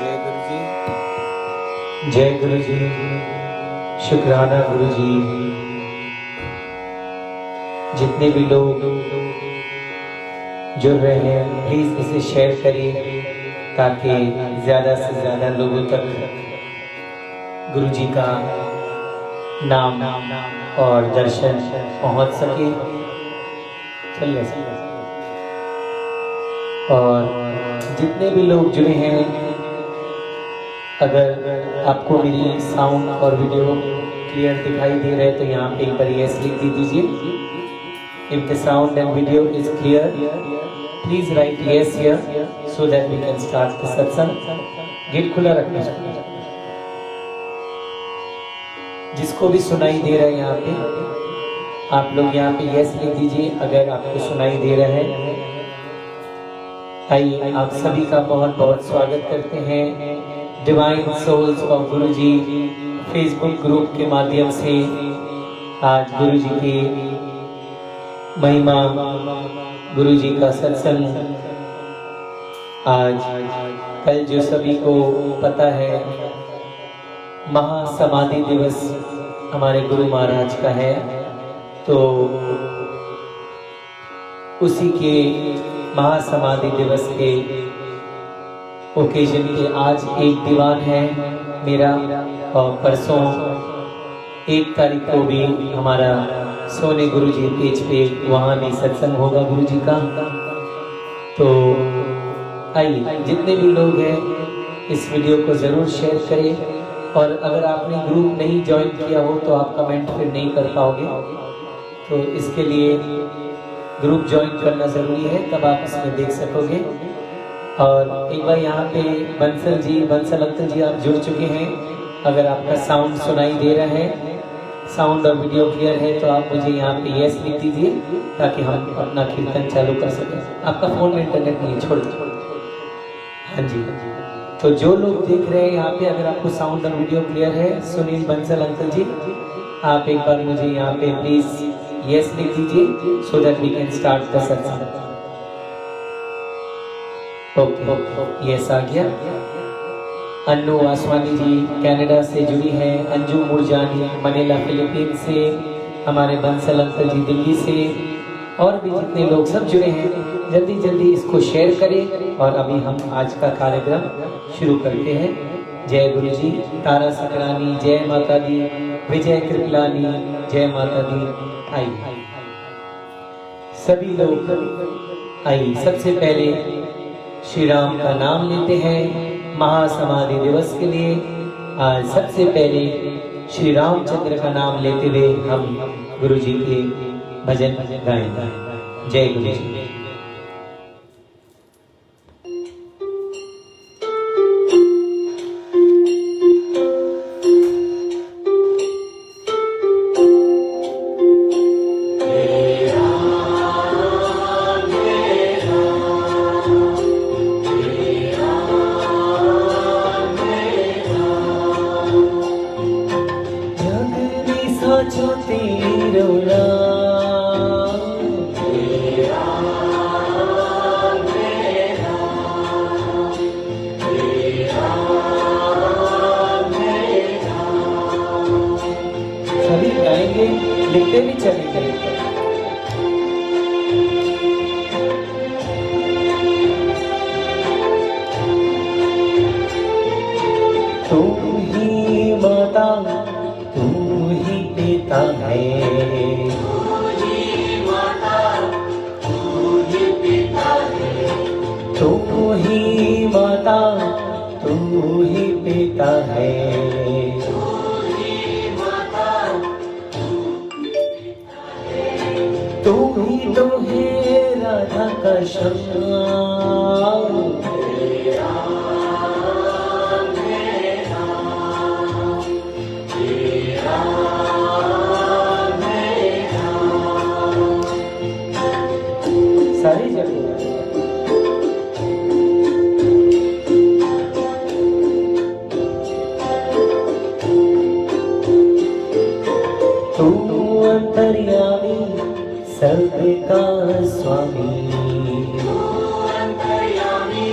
जय गुरु जी। जय गुरु जी। शुक्राना गुरु जी। जितने भी लोग जुड़ रहे हैं प्लीज इसे शेयर करिए ताकि ज्यादा से ज्यादा लोगों तक गुरु जी का नाम और दर्शन पहुंच सके। चल रहे और जितने भी लोग जुड़े हैं, अगर आपको मेरी साउंड और वीडियो क्लियर दिखाई दे रहे हैं तो यहाँ पे एक बार यस लिख दीजिए। If the sound and video is clear please write yes here so that we can start the satsang. Gate खुला रखना। जिसको भी सुनाई दे रहा है यहाँ पे आप लोग यहाँ पे यस लिख दीजिए अगर आपको सुनाई दे रहा है। आइए आप सभी का बहुत बहुत स्वागत करते हैं divine souls of Guru ji Facebook group के माध्यम से। आज गुरु जी की महिमा, गुरु जी का सत्संग, आज कल जो सभी को पता है महासमाधि दिवस हमारे गुरु महाराज का है, तो उसी के महासमाधि दिवस के ओकेजन पे आज एक दीवान है मेरा और परसों 1 तारीख को भी हमारा सोने गुरु जी पेज पे वहाँ भी सत्संग होगा गुरु जी का। तो आइए जितने भी लोग हैं इस वीडियो को ज़रूर शेयर करें और अगर आपने ग्रुप नहीं ज्वाइन किया हो तो आप कमेंट फिर नहीं कर पाओगे, तो इसके लिए ग्रुप ज्वाइन करना ज़रूरी है तब आप इसमें देख सकोगे। और एक बार यहाँ पे बंसल अंकल जी आप जुड़ चुके हैं। अगर आपका साउंड सुनाई दे रहा है, साउंड और वीडियो क्लियर है तो आप मुझे यहाँ पे यस लिख दीजिए ताकि हम अपना कीर्तन चालू कर सकें। आपका फ़ोन में इंटरनेट नहीं है, छोड़ दो। हाँ जी, तो जो लोग देख रहे हैं यहाँ पे अगर आपको साउंड और वीडियो क्लियर है, सुनील बंसल अंकल जी आप एक बार मुझे यहाँ पे प्लीज़ यस लिख दीजिए so that we can start the satsang. Okay, yes आ गया। अन्नू आसवानी जी कनाडा से जुड़ी हैं, अंजू मुरजानी मनीला फिलीपींस से, हमारे बंसल अंकल जी दिल्ली से, और भी जितने लोग सब जुड़े हैं जल्दी जल्दी इसको शेयर करें। और अभी हम आज का कार्यक्रम शुरू करते हैं। जय गुरु जी। तारा सकरानी जय माता दी, विजय कृपलानी जय माता दी। आइए सभी लोग आइए, सबसे पहले श्री राम का नाम लेते हैं महासमाधि दिवस के लिए। आज सबसे पहले श्री रामचंद्र का नाम लेते हुए हम गुरु जी के भजन गाएंगे। जय गुरु जी। लिखते भी चलेंगे। तू ही माता तू ही पिता है, तू ही माता तू ही पिता है, तू ही माता तू ही पिता है, तू ही तो है राधा का श्याम। सारी जगह तू अंतर्यामी सबका स्वामी, तू अंतर्यामी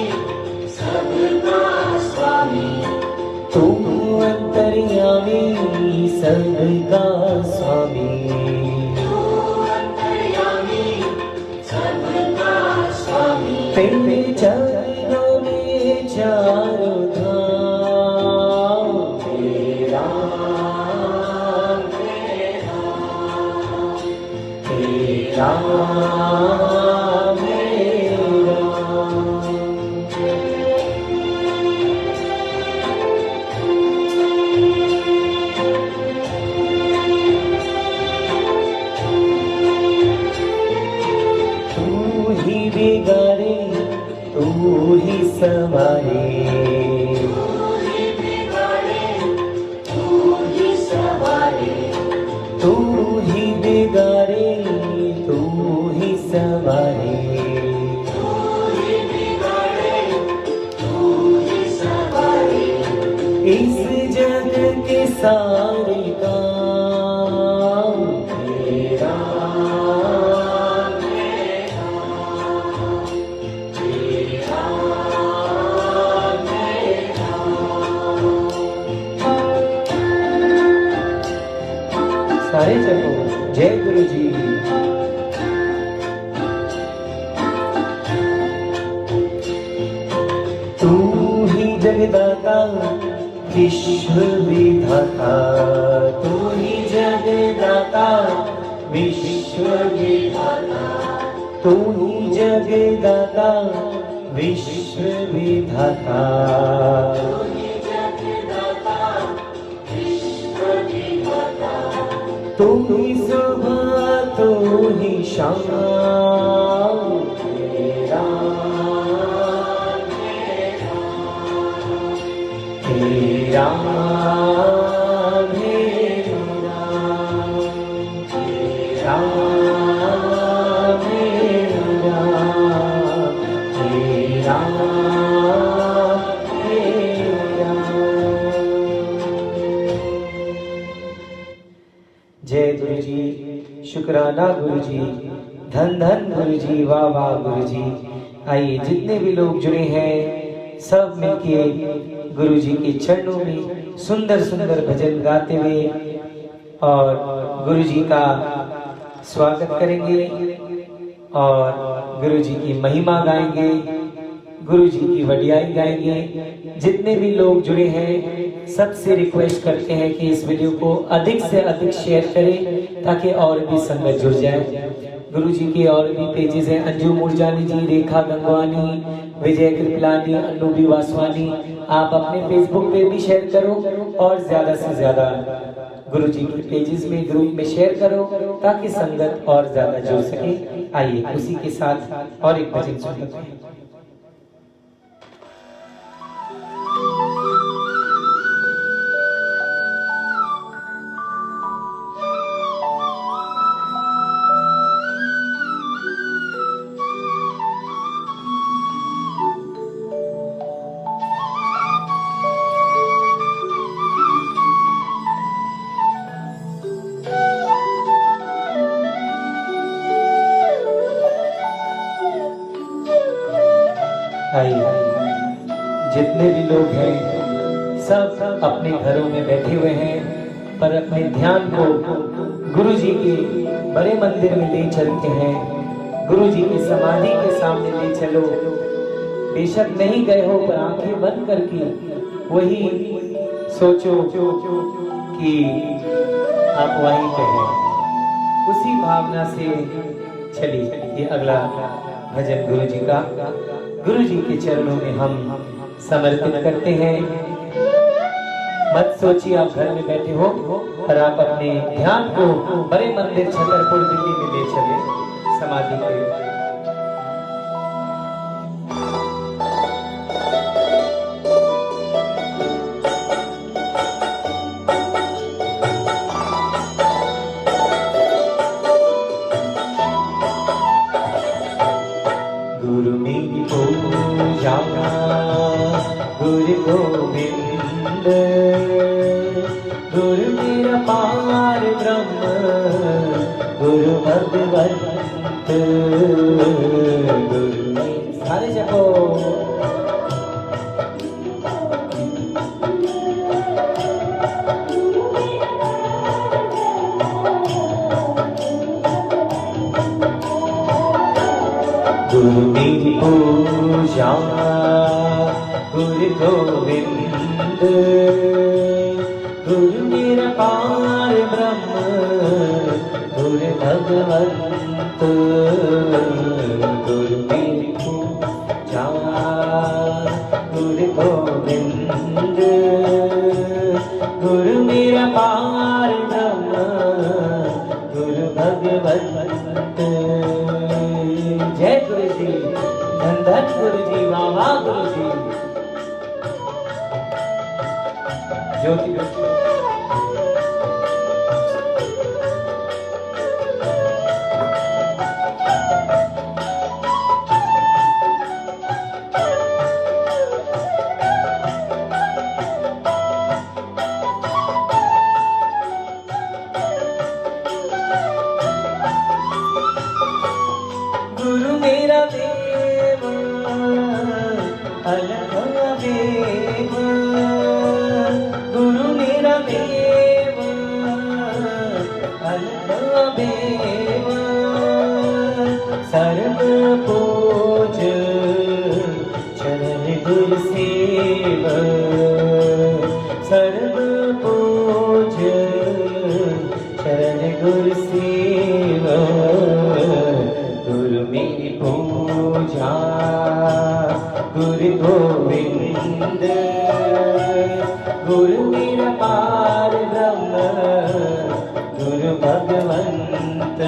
सबका स्वामी। तू अंतर्यामी सबका स्वामी, तेरे चरणों में चारों धाम, तेरा तेरा बिगाड़े तू ही संवारे, तू ही बिगाड़े तू ही संवारे, इस जग के सारे काम तेरा सारे चलो। जय गुरु जी। तू ही जगदाता विश्व विधाता, तू ही जगदाता विश्व विधाता, तू ही जगदाता विश्व विधाता, तू ही सुबह तू ही शाम, तेरा तेरा मेरा, तेरा मेरा, तेरा मेरा। जय गुरु जी, शुक्राना गुरु जी, धन धन गुरु जी, वाह वाह गुरु जी। आइए जितने भी लोग जुड़े हैं सब मिलके गुरु जी के चरणों में सुंदर सुंदर भजन गाते हुए और गुरु जी का स्वागत करेंगे और गुरु जी की महिमा गाएंगे, गुरु जी की वडियाई गाएंगे। जितने भी लोग जुड़े हैं सबसे रिक्वेस्ट करते हैं कि इस वीडियो को अधिक से अधिक शेयर करें ताकि और भी संगत जुड़ जाए। गुरु जी के और भी पेजेस हैं, अंजू मुरजानी जी, रेखा गंगवानी, विजय कृपलानी, अनूबी वासवानी। आप अपने फेसबुक पे भी शेयर करो और ज्यादा से ज्यादा गुरु जी के पेजेस में ग्रुप में शेयर करो ताकि संगत और ज्यादा जुड़ सके। आइए उसी के साथ और एक भजन सुनते हैं। जितने भी लोग हैं सब अपने घरों में बैठे हुए हैं पर अपने ध्यान को गुरु जी के बड़े मंदिर में ले चलते हैं। गुरु जी की समाधि के सामने ले चलो। बेशक नहीं गए हो पर आंखें बंद करके वही सोचो कि आप वहीं पे हैं। उसी भावना से चलिए ये अगला भजन गुरु जी का गुरु जी के चरणों में हम समर्पित करते हैं। मत सोचिए आप घर में बैठे हो और आप अपने ध्यान को बड़े मंदिर छतरपुर दिल्ली में ले चले समाधि के। गुरु मेरी पूजा गुरु गोविंद, गुरु मेरा पार ब्रह्म, गुरु भगवंत, गुरु सारे जपो। गुरु गोविंद गुरु निराकार ब्रह्म गुरु भगवंत गुरु पूजा गुरु गोविंद गुरु निराकार ब्रह्म गुरु भगवंत। जय गुरु जी, धन धन गुरु जी, वाह वाह गुरु जी। ज्योति गुरु मेरा देव अलग देव गुरु मेरा देव अलग देव सर्व पूज चरण गुरु सेव सर्व पूज चरण गुरु सेव गुरु मेरी पूजा गुरु गोविंद गुरु निराकार ब्रह्म गुरु भगवंत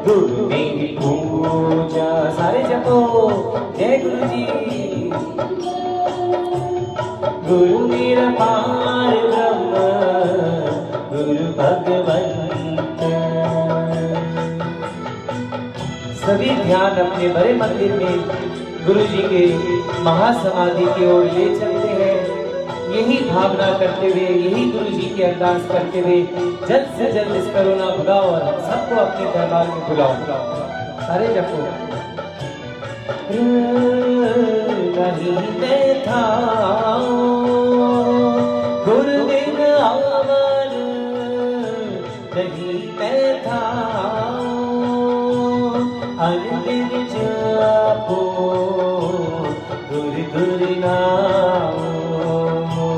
गुरु मेरी पूजा। सारे जपो जय गुरु जी। गुरु निराकार ब्रह्म गुरु भगवंत। सभी ध्यान अपने बड़े मंदिर में गुरु जी के महासमाधि की ओर ले चलते हैं। यही भावना करते हुए, यही गुरु जी के अरदास करते हुए जल्द से जल्द इस कोरोना भगाओ और हम सबको अपने दरबार में बुलाओ। सारे जपो। नहीं था गुरु बिन आवर नहीं था अनदिन जापो गुरु गुरु नामो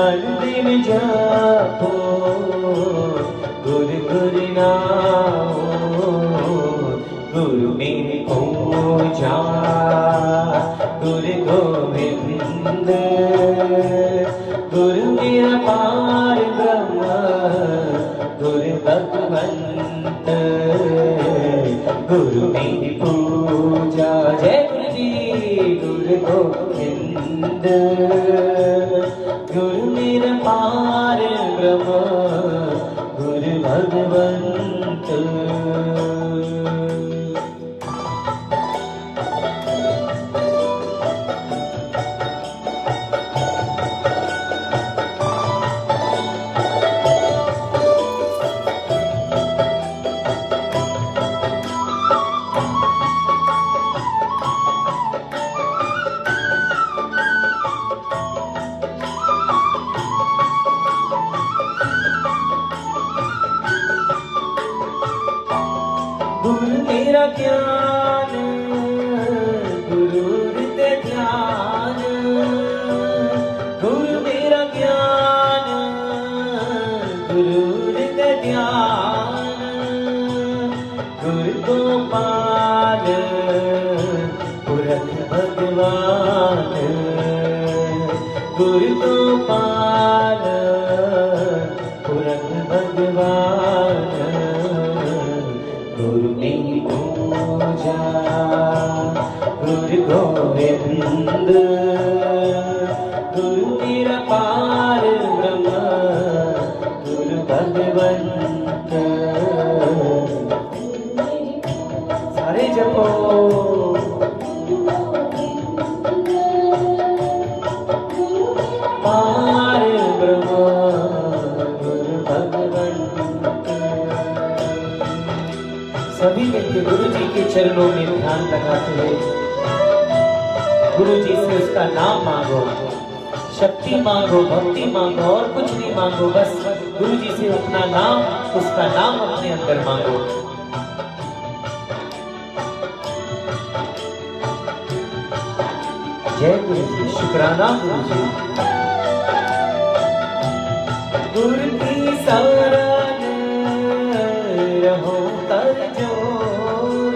अनदिन जापो गुरु गुरु नामो गुरु मेरी पूजा गुरु गोविंद गुरु निराकार ब्रह्म गुरु भगवंत गुरु मेरी पूजा। जय गुरु जी। गुरु गोविंद गुरु निराकार ब्रह्म गुरु भगवंत। गुरु मेरा ज्ञान गुरु हृदय ध्यान गुरु मेरा ज्ञान गुरु हृदय ध्यान गुरु गोपाल पुरख भगवान गुरु गोपाल पुरख भगवान गुरु मेरी पूजा गुरु गोविंद गुरु निराकार ब्रह्म गुरु भगवंत। सारे जपो। पार ब्रह्म गुरु भगवंत। सभी मिलके गुरु जी के चरणों में ध्यान लगाते हुए गुरु जी से उसका नाम मांगो, शक्ति मांगो, भक्ति मांगो और कुछ नहीं मांगो, बस गुरु जी से अपना नाम, उसका नाम अपने अंदर मांगो। जय गुरु जी, शुक्राना गुरु जी। गुरु की शरण रहो कर जोर,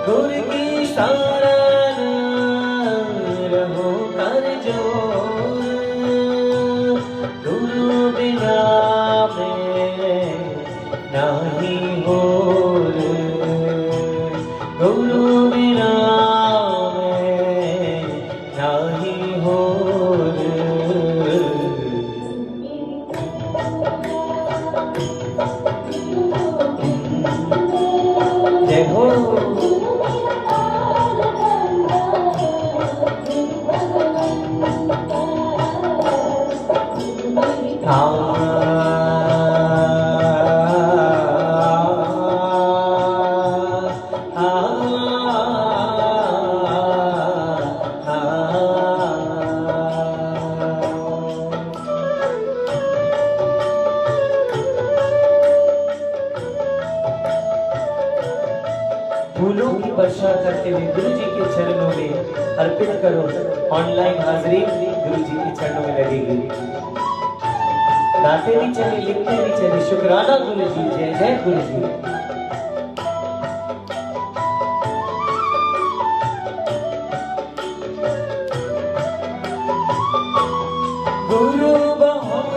गुरु की शरण रहो कर जोर, गुरु बिना में नहीं होर, गुरु बिना में नहीं होर। जय हो। फूलों की वर्षा करते हुए गुरु जी के चरणों में अर्पित करो। ऑनलाइन हाजिरी गुरु जी के चरणों में लगेगी। गाते भी चले, लिखते भी चले, शुक्राना गुरु जी, जय जय गुरु जी। गुरु बहुत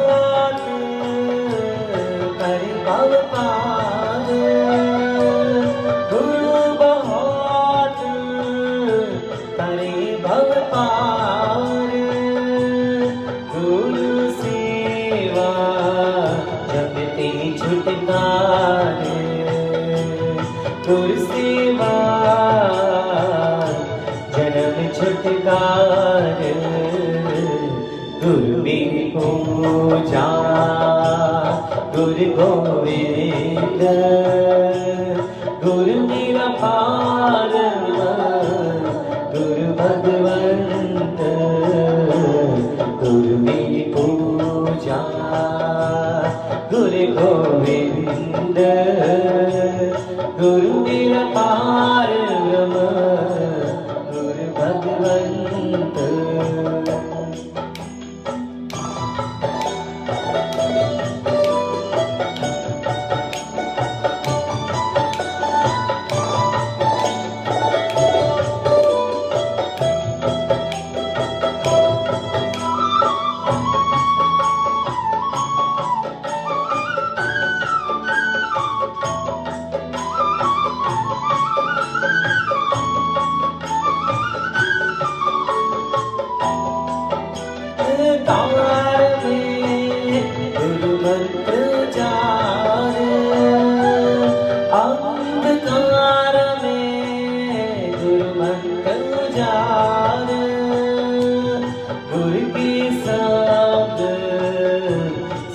करे भव पार, गुरु बहुत करे भव पार, गुरु सेवा जपते छुटकार, गुरु सेवा जन्म छुटकार, गुरु मेरी पूजा गुरु गोविंद, गुरु मेरा पारम गुरु भगवंत, गुरु मेरी पूजा गुरु गोविंद, गुरु मेरा पारम गुरु भगवंत। तार में गुरु मंत्र जार, अंधकार में गुरु मंत्र जार, गुरु की शब्द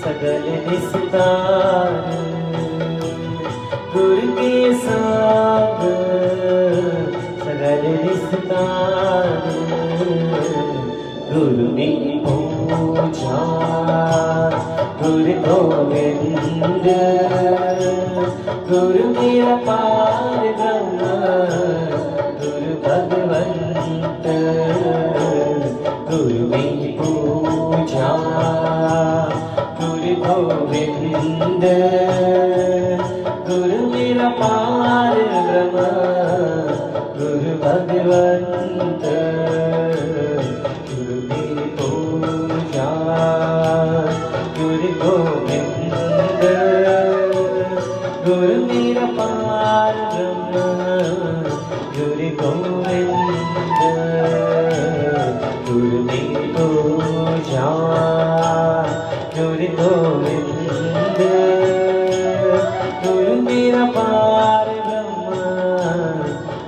सगल निस्तार, गुरु की शब्द सगल निस्तार, गुरु मेरी पूजा गुरु गोविंद, गुरु मेरा पार ब्रह्म गुरु भगवंत, गुरु मेरी पूजा गुरु गोविंद, गुरु मेरा पार ब्रह्म गुरु भगवंत, गुरु मेरी पूजा गुरु गोविंद, गुरु मेरा पार ब्रह्म गुरु गोविंद, गुरु मेरी पूजा गुरु गोविंद, गुरु मेरा पार ब्रह्म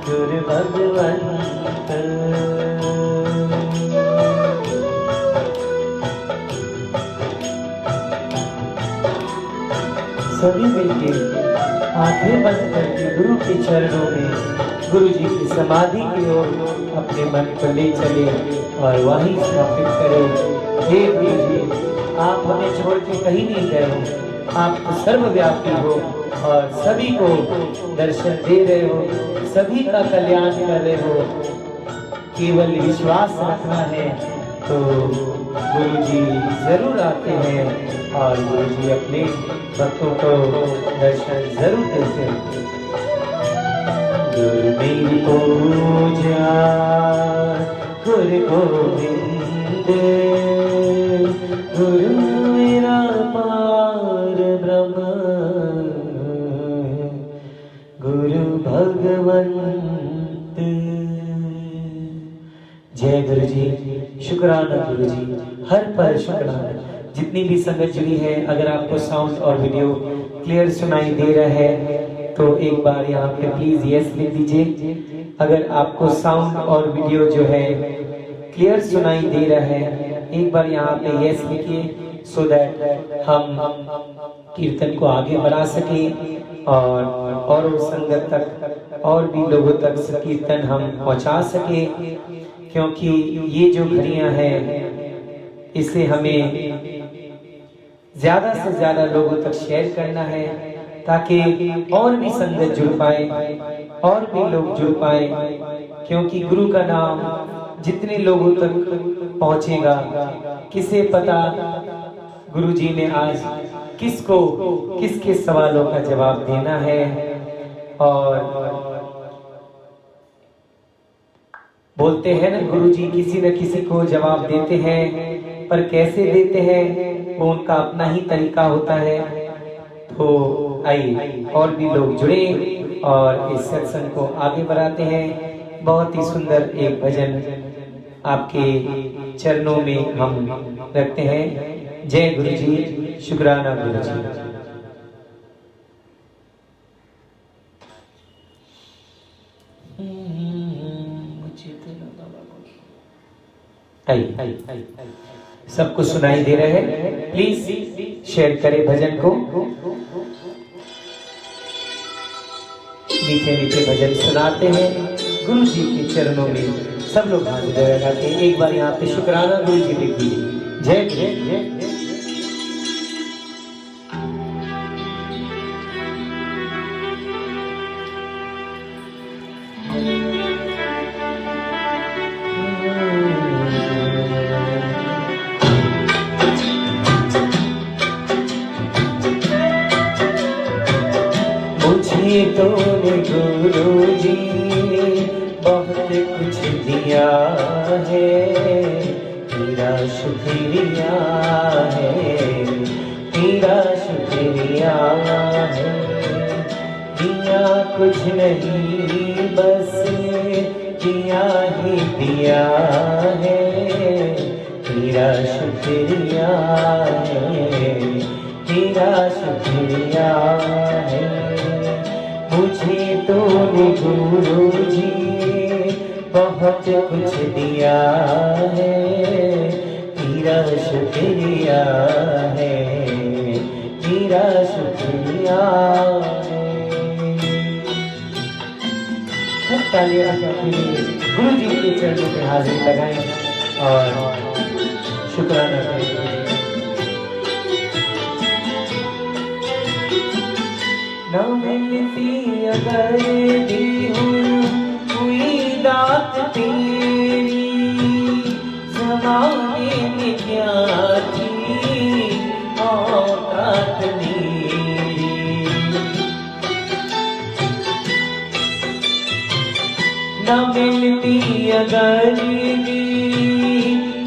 गुरु भगवंत। सभी मिलके आंखें बंद करके गुरु के चरणों में गुरु जी की समाधि की ओर अपने मन को ले चले और वहीं स्थापित करें। हे गुरु जी, आप हमें छोड़ के कहीं नहीं गए हो, आप तो सर्वव्यापी हो और सभी को दर्शन दे रहे हो, सभी का कल्याण कर रहे हो। केवल विश्वास रखना है तो गुरु जी जरूर आते हैं और गुरु जी अपने भक्तों को दर्शन जरूर देते हैं। गुरु मेरी पूजा गुरु गोविंद, गुरु मेरा पार ब्रह्म, गुरु भगवंत। जय गुरु जी, शुक्राना गुरु जी, हर पर शुक्राना। जितनी भी संगत जुड़ी है, अगर आपको साउंड और वीडियो क्लियर सुनाई दे रहा है तो एक बार यहाँ पे प्लीज यस लिख दीजिए। अगर आपको साउंड और वीडियो जो है क्लियर सुनाई दे रहा है, एक बार यहाँ पे यस लिखिए, सो दैट हम कीर्तन को आगे बढ़ा सके और उस संगत तक और भी लोगों तक कीर्तन हम पहुंचा सके। क्योंकि ये जो घड़ियां हैं इसे हमें ज्यादा से ज्यादा लोगों तक शेयर करना है ताकि और भी संगत जुड़ पाए और भी लोग जुड़ पाए। क्योंकि गुरु का नाम जितने लोगों तक पहुंचेगा, किसे पता गुरु जी ने आज किसको किसके सवालों का जवाब देना है। और बोलते हैं ना, गुरु जी किसी न किसी को जवाब देते हैं, पर कैसे देते हैं वो उनका अपना ही तरीका होता है। तो आइए और भी लोग जुड़े और इस सत्संग को आगे बढ़ाते हैं। बहुत ही सुंदर एक भजन आपके चरणों में हम रखते हैं। जय गुरु जी, शुक्राना गुरु जी। सबको सुनाई दे रहे हैं, प्लीज शेयर करें भजन को। मीठे मीठे भजन सुनाते हैं गुरु जी के चरणों में, सब लोग हाजिर लगाते हैं। एक बार यहाँ पे शुक्राना गुरु जी लिख दीजिए। जय जय। तूने गुरु जी बहुत कुछ दिया है, तेरा शुक्रिया है, तेरा शुक्रिया है। दिया कुछ नहीं बस दिया ही दिया है, तेरा शुक्रिया है, तेरा शुक्रिया है। मुझे तूने गुरु जी बहुत कुछ दिया है, तेरा शुक्रिया है, तेरा शुक्रिया है। तालियां गुरु जी के चरणों पे हाजिर लगाएं और शुक्राना करें। न मिलती अगर दी हुई दात तेरी, ज़माने में क्या थी औकात मेरी। न मिलती अगर दी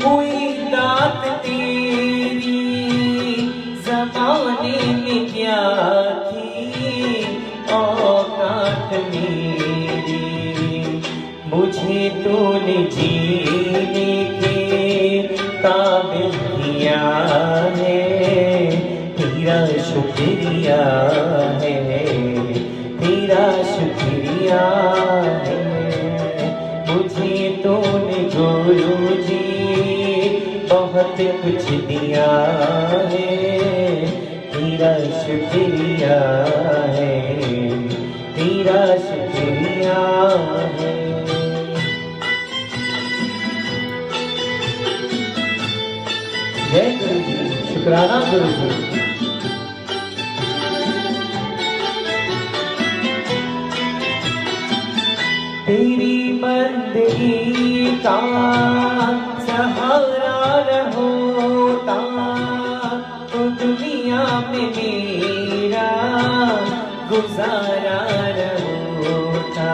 हुई दात तेरी, ज़माने में क्या औकात मेरी। मुझे तूने जीने के काबिल किया है, तेरा शुक्रिया है, तेरा शुक्रिया है। मुझे तूने गुरु जी बहुत कुछ दिया है, तेरा शुक्रिया है, तेरा शुक्रिया है। जय गुरु जी, शुक्राना गुरु जी। तेरी बंदगी का सहारा न होता तो दुनिया में मेरा गुजारा न होता।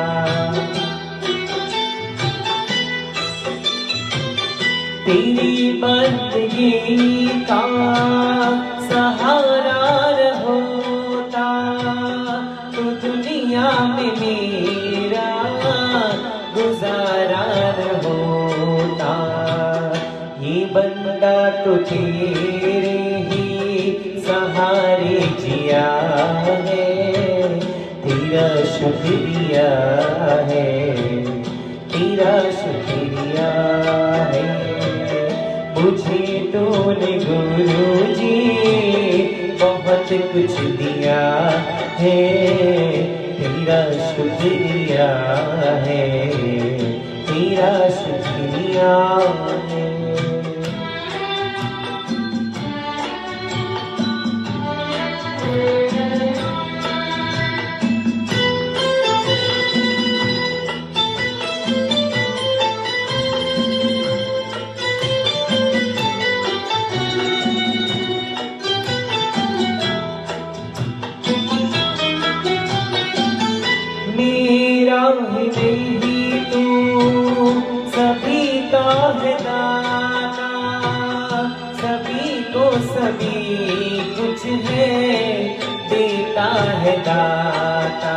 तेरी बंदगी का सहारा न होता तो दुनिया में मेरा गुजारा न होता। ये बंदा तो तेरे ही सहारे जिया है, तेरा शुक्रिया है, तेरा शुक्रिया है। मुझे तूने गुरुजी बहुत कुछ दिया है, तेरा शुक्रिया है, तेरा शुक्रिया है। मेरा ही नहीं तू सभी का है दाता, सभी को सभी कुछ है देता है दाता।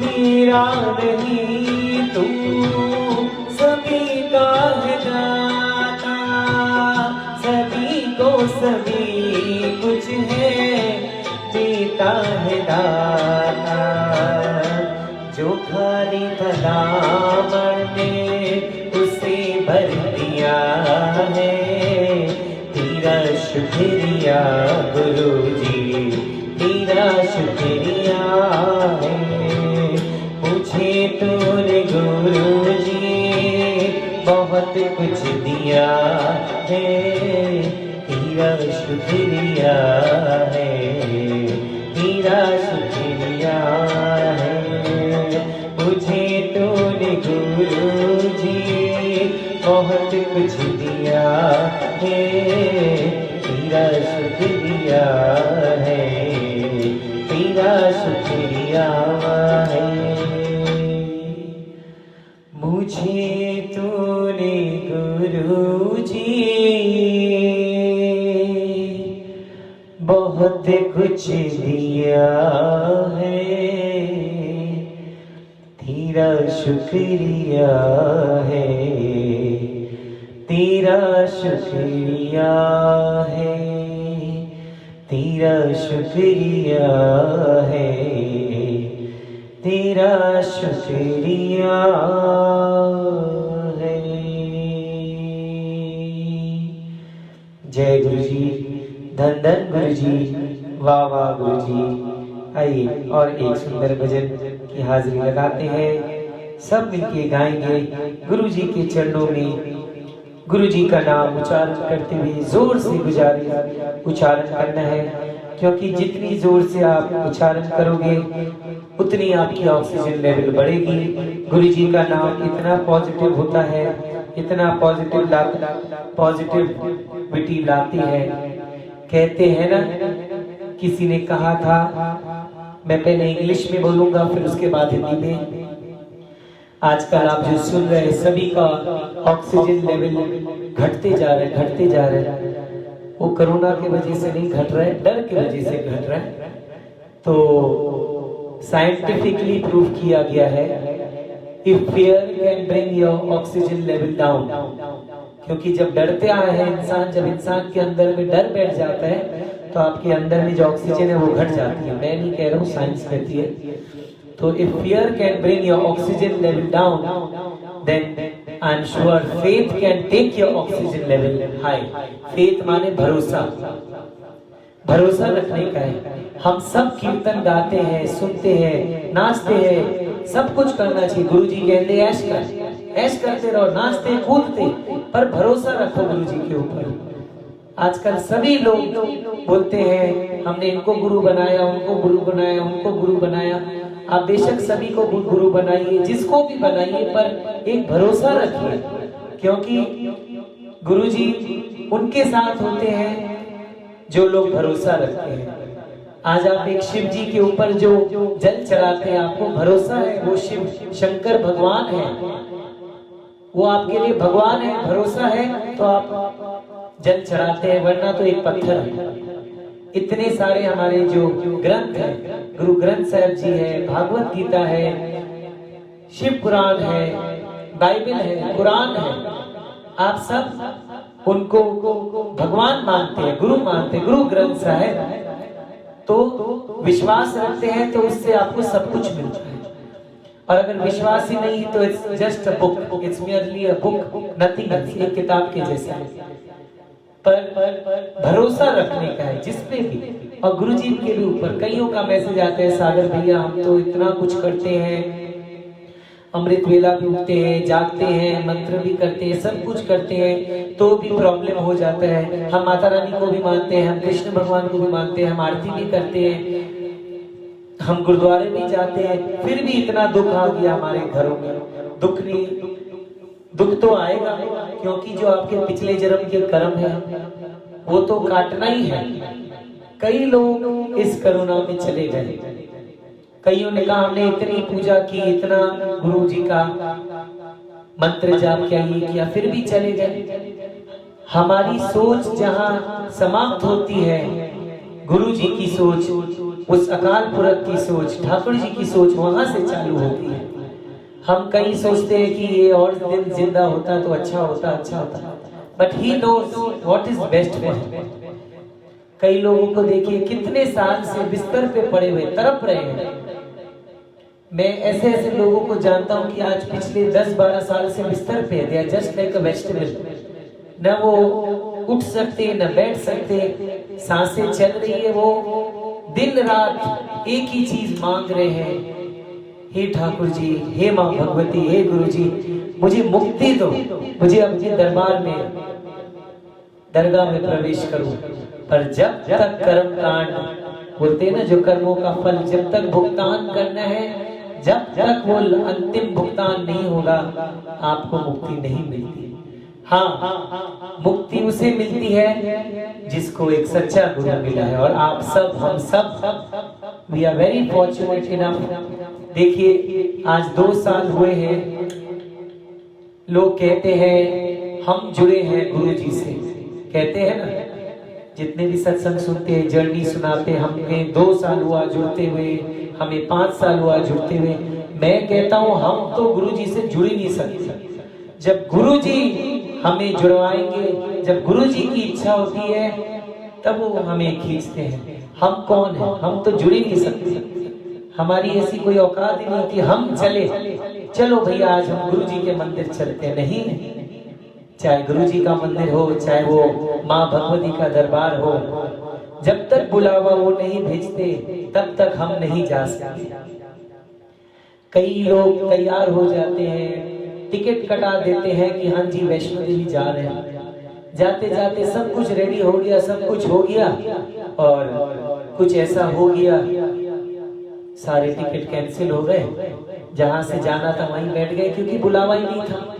मेरा नहीं तू सभी का है दाता, सभी को सभी कुछ है देता है दाता। जो खाली था दामन ने उसे भर दिया है, तेरा शुक्रिया गुरुजी, तेरा शुक्रिया है। मुझे तूने गुरुजी बहुत कुछ दिया है, तेरा शुक्रिया है, तेरा शुक्रिया है। मुझे तूने गुरुजी बहुत कुछ दिया है, तेरा शुक्रिया है, तेरा शुक्रिया है। मुझे तूने गुरुजी बहुत कुछ दिया है, तेरा शुक्रिया है, तेरा शुक्रिया है, तेरा शुक्रिया है, तेरा शुक्रिया है। जय गुरु जी, धन धन गुरु जी, वाह वाह गुरु जी। आइए और एक सुंदर भजन की हाजिरी लगाते हैं, सब मिलके गाएंगे। गुरु जी के चरणों में गुरु जी का नाम उच्चारण करते हुए जोर से गुजारिश उच्चारण करना है, क्योंकि जितनी जोर से आप उच्चारण करोगे उतनी आपकी ऑक्सीजन लेवल बढ़ेगी। गुरु जी का नाम इतना पॉजिटिव होता है, इतना पॉजिटिविटी लाती है। कहते हैं ना, किसी ने कहा था, मैं पहले इंग्लिश में बोलूंगा फिर उसके बाद हिंदी में। आजकल आप जो सुन रहे हैं सभी का ऑक्सीजन लेवल घटते जा रहे हैं। वो कोरोना की वजह से नहीं घट रहा है, डर की वजह से घट रहा है। तो साइंटिफिकली प्रूव किया गया है, if fear can bring your oxygen level down. क्योंकि जब डरते आए हैं इंसान, जब इंसान के अंदर में डर बैठ जाता है तो आपके अंदर में जो ऑक्सीजन है वो घट जाती है। मैं नहीं कह रहा हूँ, साइंस कहती है। तो if fear can bring your oxygen level down, then I am sure faith can take your oxygen level high. Faith माने भरोसा, भरोसा रखने का है। हम सब कीर्तन गाते हैं, सुनते हैं, नाचते हैं, सब कुछ करना चाहिए। गुरु जी कहते हैं ऐश कर, ऐश करते रहो, नाचते कूदते, पर भरोसा रखो गुरु जी के ऊपर। आजकल सभी लोग बोलते हैं हमने इनको गुरु बनाया, उनको गुरु बनाया, उनको गुरु बनाया। आप बेशक सभी को गुरु बनाइए, जिसको भी बनाइए, पर एक भरोसा रखिए, क्योंकि गुरु जी उनके साथ होते हैं जो लोग भरोसा रखते हैं। आज आप एक शिव जी के ऊपर जो जल चढ़ाते हैं, आपको भरोसा है वो शिव शंकर भगवान है, वो आपके लिए भगवान है, भरोसा है तो आप जल चढ़ाते हैं, वरना तो एक पत्थर है। इतने सारे हमारे जो ग्रंथ हैं, गुरु ग्रंथ साहब जी है, भागवत गीता है, शिव पुराण है, बाइबल है, कुरान है, आप सब उनको भगवान मानते हैं, गुरु मानते हैं, गुरु ग्रंथ साहब, तो विश्वास रखते हैं तो उससे आपको सब कुछ मिलता है। और अगर विश्वास ही नहीं तो it's just a book, it's merely a book, nothing, एक किताब के जैसा है। पर भरोसा रखने का है जिस पे भी। और गुरु जी के भी ऊपर कईयों का मैसेज आता है, सागर भैया हम तो इतना कुछ करते हैं, अमृत वेला भी उठते हैं, जागते हैं, मंत्र भी करते हैं, सब कुछ करते हैं, तो भी प्रॉब्लम हो जाता है। हम माता रानी को भी मानते हैं, हम कृष्ण भगवान को भी मानते हैं, हम आरती भी करते हैं, हम गुरुद्वारे भी जाते हैं, फिर भी इतना दुख आ गया हमारे घरों में। दुख नहीं, दुख तो आएगा, क्योंकि जो आपके पिछले जन्म के कर्म है वो तो काटना ही है। कई लोग इस करुणा में चले गए, कईयों ने कहा हमने इतनी पूजा की, इतना गुरु जी का मंत्र जाप किया, ये किया, फिर भी चले गए। हमारी सोच जहाँ समाप्त होती है, गुरु जी की सोच, उस अकाल पुरख की सोच, ठाकुर जी की सोच वहां से चालू होती है। हम कई सोचते हैं कि ये और दिन जिंदा होता तो अच्छा होता, but he knows what is best for him. कई लोगों को देखिए कितने साल से बिस्तर पे पड़े हुए तड़प रहे हैं। मैं ऐसे ऐसे लोगों को जानता हूं कि आज पिछले 10-12 साल से बिस्तर पे, they are just like a vegetable, न वो उठ सकते न बैठ सकते, सांसें चल रही है, वो दिन रात एक ही चीज मांग रहे हैं, हे ठाकुर जी, हे माँ भगवती, हे गुरु जी, मुझे मुक्ति दो, मुझे अपने दरबार में, दरगाह में प्रवेश करो। पर जब तक कर्म कांड बोलते हैं ना, जो कर्मों का फल जब तक भुगतान करना है, जब तक वो अंतिम भुगतान नहीं होगा, आपको मुक्ति नहीं मिलती। हाँ, मुक्ति उसे मिलती है जिसको एक सच्चा गुरु मिला है। और आप सब, हम सब, we are very fortunate enough. देखिए आज 2 साल हुए हैं, लोग कहते हैं हम जुड़े हैं गुरु जी से, कहते हैं ना, जितने भी सत्संग सुनते हैं, जर्नी सुनाते, हमें 2 साल हुआ जुड़ते हुए, हमें 5 साल हुआ जुड़ते हुए। मैं कहता हूँ हम तो गुरु जी से जुड़ ही नहीं सकते। जब गुरु जी हमें जुड़वाएंगे, जब गुरु जी की इच्छा होती है तब वो हमें खींचते हैं। हम कौन हैं? हम तो जुड़ ही नहीं सकते। हमारी ऐसी कोई औकात ही नहीं कि हम चले, चलो भैया आज हम गुरु जी के मंदिर चलते हैं। नहीं, चाहे गुरु जी का मंदिर हो, चाहे वो माँ भगवती का दरबार हो, जब तक बुलावा वो नहीं भेजते तब तक हम नहीं जा सकते। कई लोग तैयार हो जाते हैं, टिकट कटा देते हैं कि हाँ जी वैष्णो देवी जा रहे हैं, जाते जाते सब कुछ रेडी हो गया, सब कुछ हो गया, और कुछ ऐसा हो गया, सारे टिकट कैंसिल हो गए, जहां से जाना था वहीं बैठ गए, क्योंकि बुलावा ही नहीं था।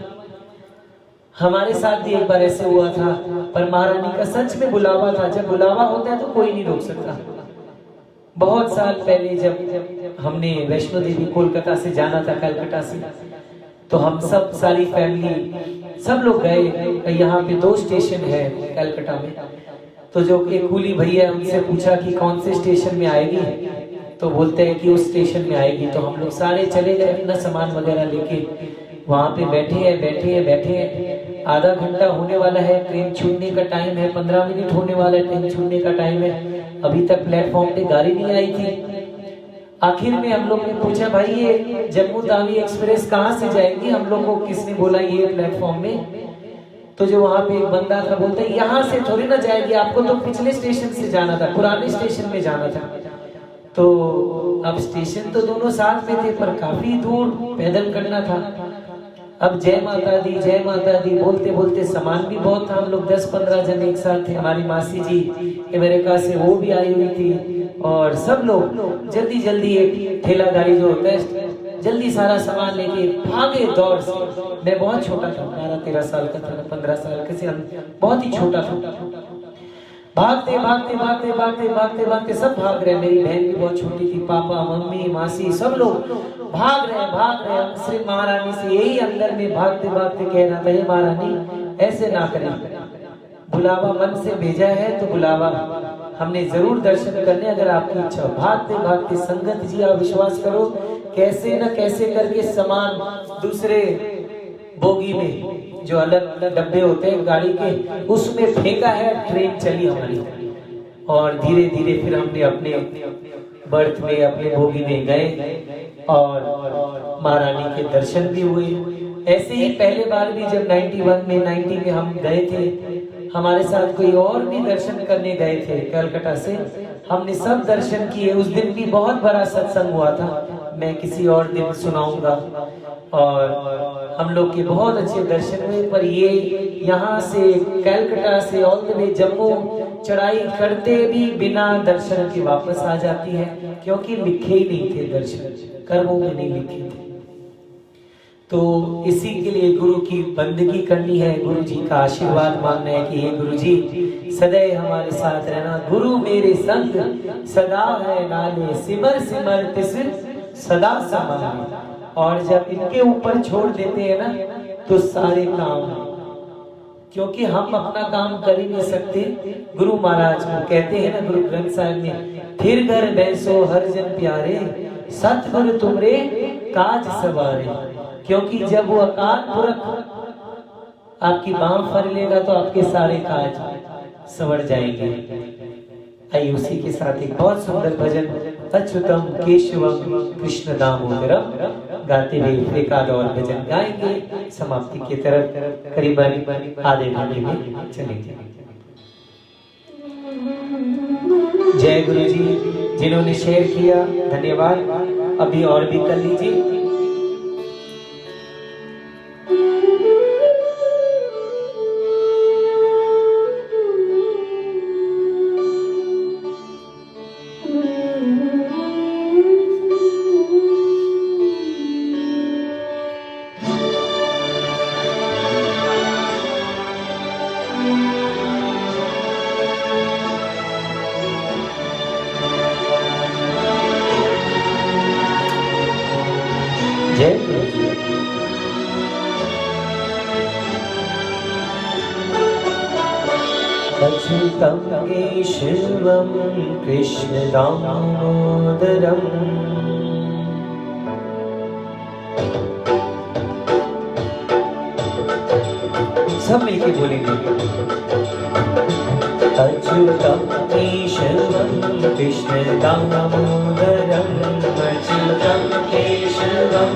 हमारे साथ भी एक बार ऐसे हुआ था, पर महारानी का सच में बुलावा था। जब बुलावा होता है तो कोई नहीं रोक सकता। बहुत साल पहले जब हमने वैष्णो देवी कोलकाता से जाना था, कलकत्ता से, तो हम सब, सारी फैमिली, सब लोग गए। यहाँ पे 2 स्टेशन है कलकत्ता में, तो जो एक कूली भैया है उनसे पूछा कि कौन से स्टेशन में आएगी, तो बोलते हैं कि उस स्टेशन में आएगी। तो हम लोग सारे चले गए अपना सामान वगैरह लेके, वहां पे बैठे हैं, आधा घंटा होने वाला है, ट्रेन छूटने का टाइम है, 15 मिनट होने वाला है, ट्रेन छूटने का टाइम है, अभी तक प्लेटफॉर्म पे गाड़ी नहीं आई थी। आखिर में हम लोग ने पूछा भाई ये जम्मू तावी एक्सप्रेस कहाँ से जाएगी, हम लोग को किसने बोला ये प्लेटफॉर्म में। तो जो वहां पे एक बंदा था बोलता है यहाँ से थोड़ी ना जाएगी, आपको तो पिछले स्टेशन से जाना था, पुराने स्टेशन में जाना था। तो अब स्टेशन तो दोनों साथ में थे, पर काफी दूर पैदल करना था। अब जय माता दी बोलते बोलते सामान भी बहुत था। हम लोग 10-15 जन एक साथ थे। हमारी मासी जी अमेरिका से वो भी आई हुई थी और सब लोग जल्दी जल्दी एक ठेला गाड़ी जो होता है जल्दी सारा सामान लेके भागे दौड़ से। मैं बहुत छोटा था, 12-13 साल का था, 15 साल के से बहुत ही छोटा था। भागते भागते भागते भागते भागते भागते सब भाग रहे। मेरी बहन भी बहुत छोटी थी, पापा मम्मी मासी सब लोग भाग रहे हैं। श्री महारानी से यही अंदर में भागते भागते कह रहा था, ये महारानी ऐसे ना करें, बुलावा मन से भेजा है तो बुलावा हमने जरूर दर्शन करने, अगर आपकी इच्छा। भागते भागते संगत जी आप विश्वास करो कैसे न कैसे करके सामान दूसरे बोगी में जो अलग अलग डब्बे होते हैं गाड़ी के उसमें फेंका है। ट्रेन चली हमारी और धीरे धीरे फिर हमने अपने बर्थ में अपने बोगी में गए और महारानी के दर्शन भी हुए। ऐसे ही पहले बार भी जब 90 में हम गए थे, हमारे साथ कोई और भी दर्शन करने गए थे कलकत्ता से, हमने सब दर्शन किए। उस दिन भी बहुत बड़ा सत्संग हुआ था, मैं किसी और दिन सुनाऊंगा। और हम लोग के बहुत अच्छे दर्शन हुए। पर ये यहाँ से कलकत्ता से ऑल द वे जम्मू चढ़ाई करते भी बिना दर्शन के वापस आ जाती है, क्योंकि लिखे ही नहीं थे दर्शन, कर्मों में नहीं लिखे थे। तो इसी के लिए गुरु की बंदगी करनी है, गुरु जी का आशीर्वाद मांगना है कि हे गुरु जी सदैव हमारे साथ रहना। गुरु मेरे संग सदा है नाले, सिमर सिमर तिसिर सदा समाने। और जब इनके ऊपर छोड़ देते हैं ना तो सारे काम, क्योंकि हम अपना काम कर ही नहीं सकते। गुरु महाराज को कहते हैं ना गुरु ग्रंथ साहिब में, फिर घर बैसो हर जन प्यारे, सतगुरु तुमरे काज सवारे। क्योंकि जब वो अकाल पुरख आपकी बांह फर लेगा तो आपके सारे काज संवर जाएंगे। आइए उसी के साथ एक बहुत सुंदर भजन अच्युतम केशवम कृष्ण दामोदरम गाते हुए एक आध और भजन गाएंगे। समाप्ति की तरफ करीबन आधे घंटे में चलेंगे। जय गुरु जी। जिन्होंने शेयर किया धन्यवाद, अभी और भी कर लीजिए। अच्युतं केशवं कृष्ण दामोदरम् सब मिलके बोलेंगे। अच्युतं केशवं कृष्ण दामोदरम्, अच्युतं केशवं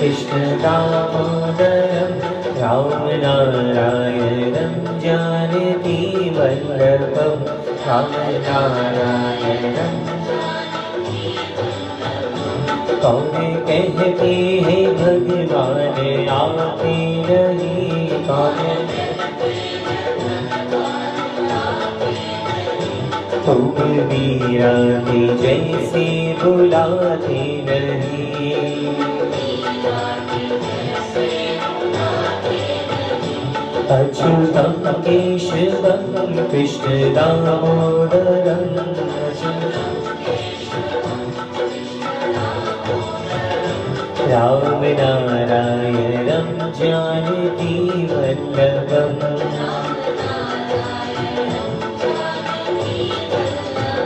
कृष्ण दामोदरम्, राम नारायणं जानकी वल्लभं, राम नारायणं। कौन कहते हैं भगवान आते नहीं, कौन तुम वीरा के जैसे बुलाते नहीं। अच्युतं केशवं कृष्ण दामोदरम्, राम नारायणं जानकी वल्लभम्।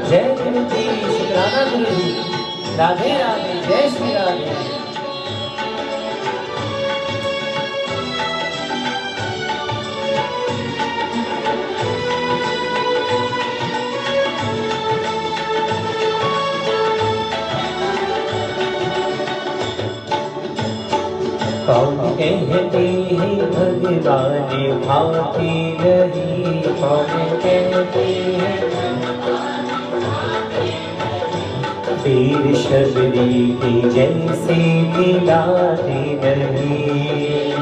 जय गुरु जी, शुक्राना गुरु जी, राधे राधे, जय श्री राधे। कौन कहते हैं भगवान भाते नहीं, कौन कहते हैं पीर शबरी की जैसे दिलाते नहीं।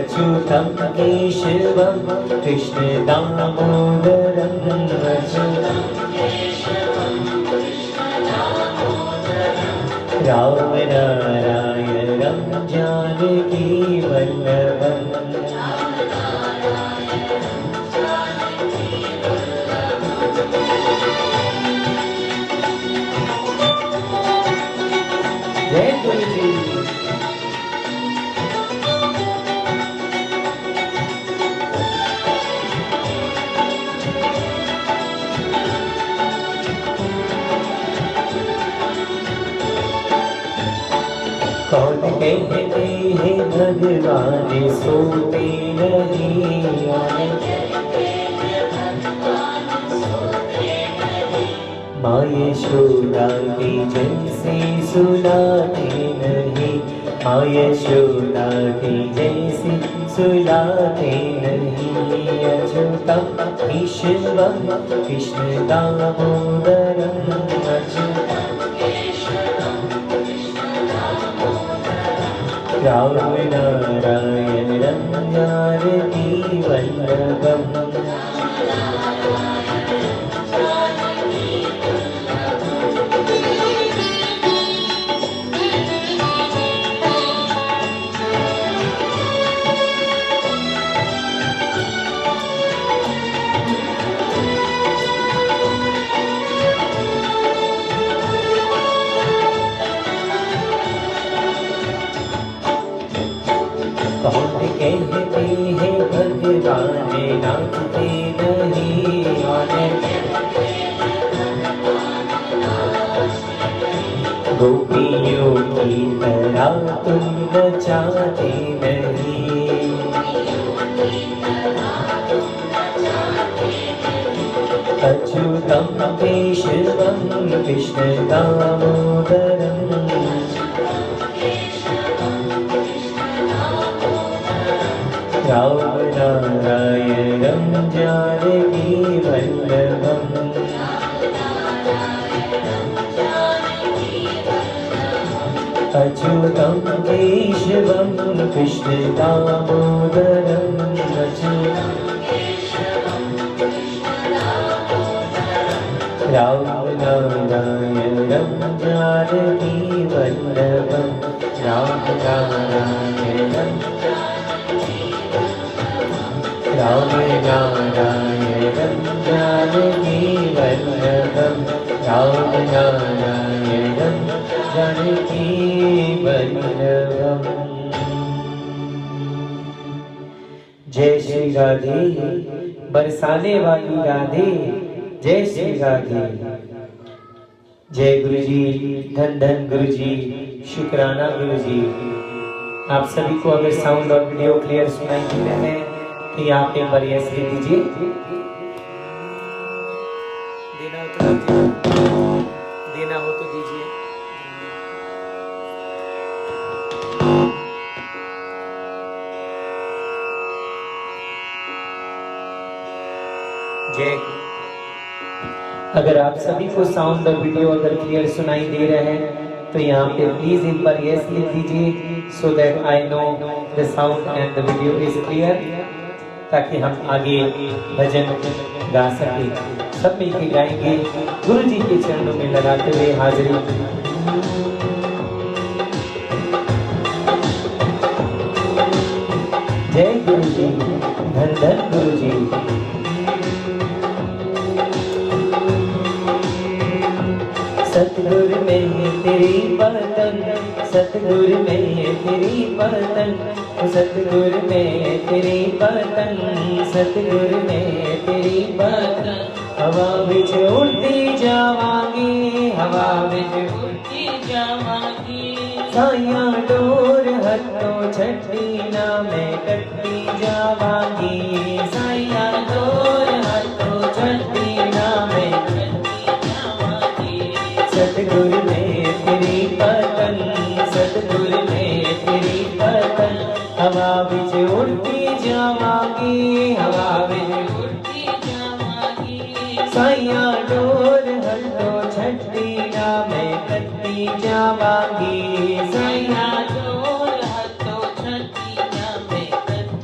अच्युतं केशवं कृष्ण दामोदरं राम नारायणं जानकी वल्लभम् जय गुरु जी। कौन कहते हैं भगवान सोते नहीं माँ यशोदा की जैसे सुलाते नहीं माँ यशोदा की जैसे सुलाते नहीं अच्युतं केशवं कृष्ण दामोदरं राम नारायणं जानकी वल्लभम् कौन कहते हैं भगवान नाचते नहीं गोपियों की तरह तुम नचाते नहीं अच्युतं केशवं कृष्ण दामोदरं राम नारायणं जानकी वल्लभम् अच्युतं केशवं कृष्ण दामोदरं राम नारायणं जानकी वल्लभम् राम नारायणं राम नारायणं जानकी वल्लभं राम नारायणं जानकी वल्लभम्। जय श्री राधे बरसाने वाली राधे जय श्री राधे। जय गुरु जी धन धन गुरु जी शुक्राना गुरु जी। आप सभी को अगर साउंड और वीडियो क्लियर सुनाई दे रहे हैं तो यहाँ पे पर यस लिख दीजिए। देना हो तो दीजिए। जय। अगर आप सभी को साउंड और वीडियो अगर क्लियर सुनाई दे रहे हैं तो यहाँ पे प्लीज इन पर यस लिख दीजिए so that I know the sound and the video is clear, ताकि हम आगे भजन गा सके। सब मिलकर गाएंगे गुरु जी के चरणों में लगाते हुए हाजिरी। जय गुरु जी धन धन गुरु जी। सतगुरु में तेरी पतन सतगुरु में तेरी पतन सतगुरु में तेरी पतन सतगुरु में तेरी पतन हवा विच उड़ती जावांगी हवा विच उड़ती जावांगी साया डोर हथों छठी ना मैं कटती जावांगी साया डोर हथों छठी ना मैं सतगुरु में तेरी पतन सतगुरु में तेरी पतन हवा विच उड़ती जावांगी हवा विच उड़ती जावांगी साया डोर हथों छठी ना मैं कटती जावांगी साया डोर हथों छठी ना मैं कटती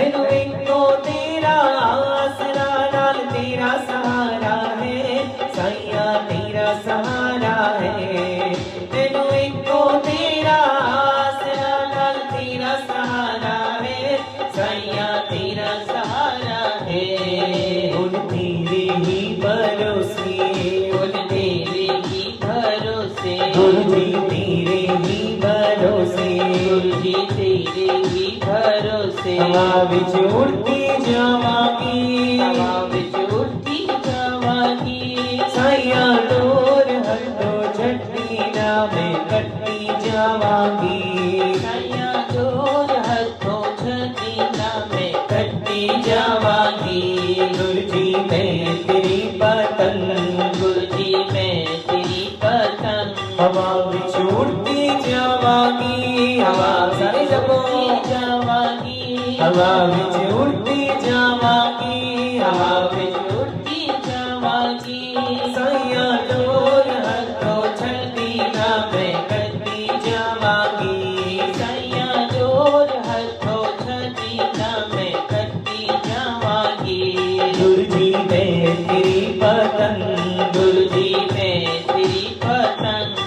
मैनू इको तेरा आसरा नाल तेरा सहारा है साइया तेरा सहारा है मैनू इको तेरा आसरा नाल तेरा सहारा है साइया तेरा सहारा है हुन तेरे ही भरोसे हुन तेरे ही भरोसे गुरु जी तेरे ही भरोसे गुरु जी तेरे ही भरोसे हवा विच उड़ती जावांगी हवा विच उड़ती जावांगी साइया डोर हटो छठी ना मैं कटती जावांगी साइया डोर हटो छठी ना मैं कटती जावांगी गुरु जी मैं तेरी पतंग गुरु जी मैं तेरी पतंग हवा विच उड़ती जावांगी हवा सारे जपो जावांगी हवा विच उड़ती जावांगी हवा विच उड़ती जावांगी साइया डोर हथों छड़ी ना मैं कटती जावांगी साइया डोर हथों छड़ी ना मैं कटती जावांगी गुरु जी मैं तेरी पतंग गुरु जी मैं तेरी पतंग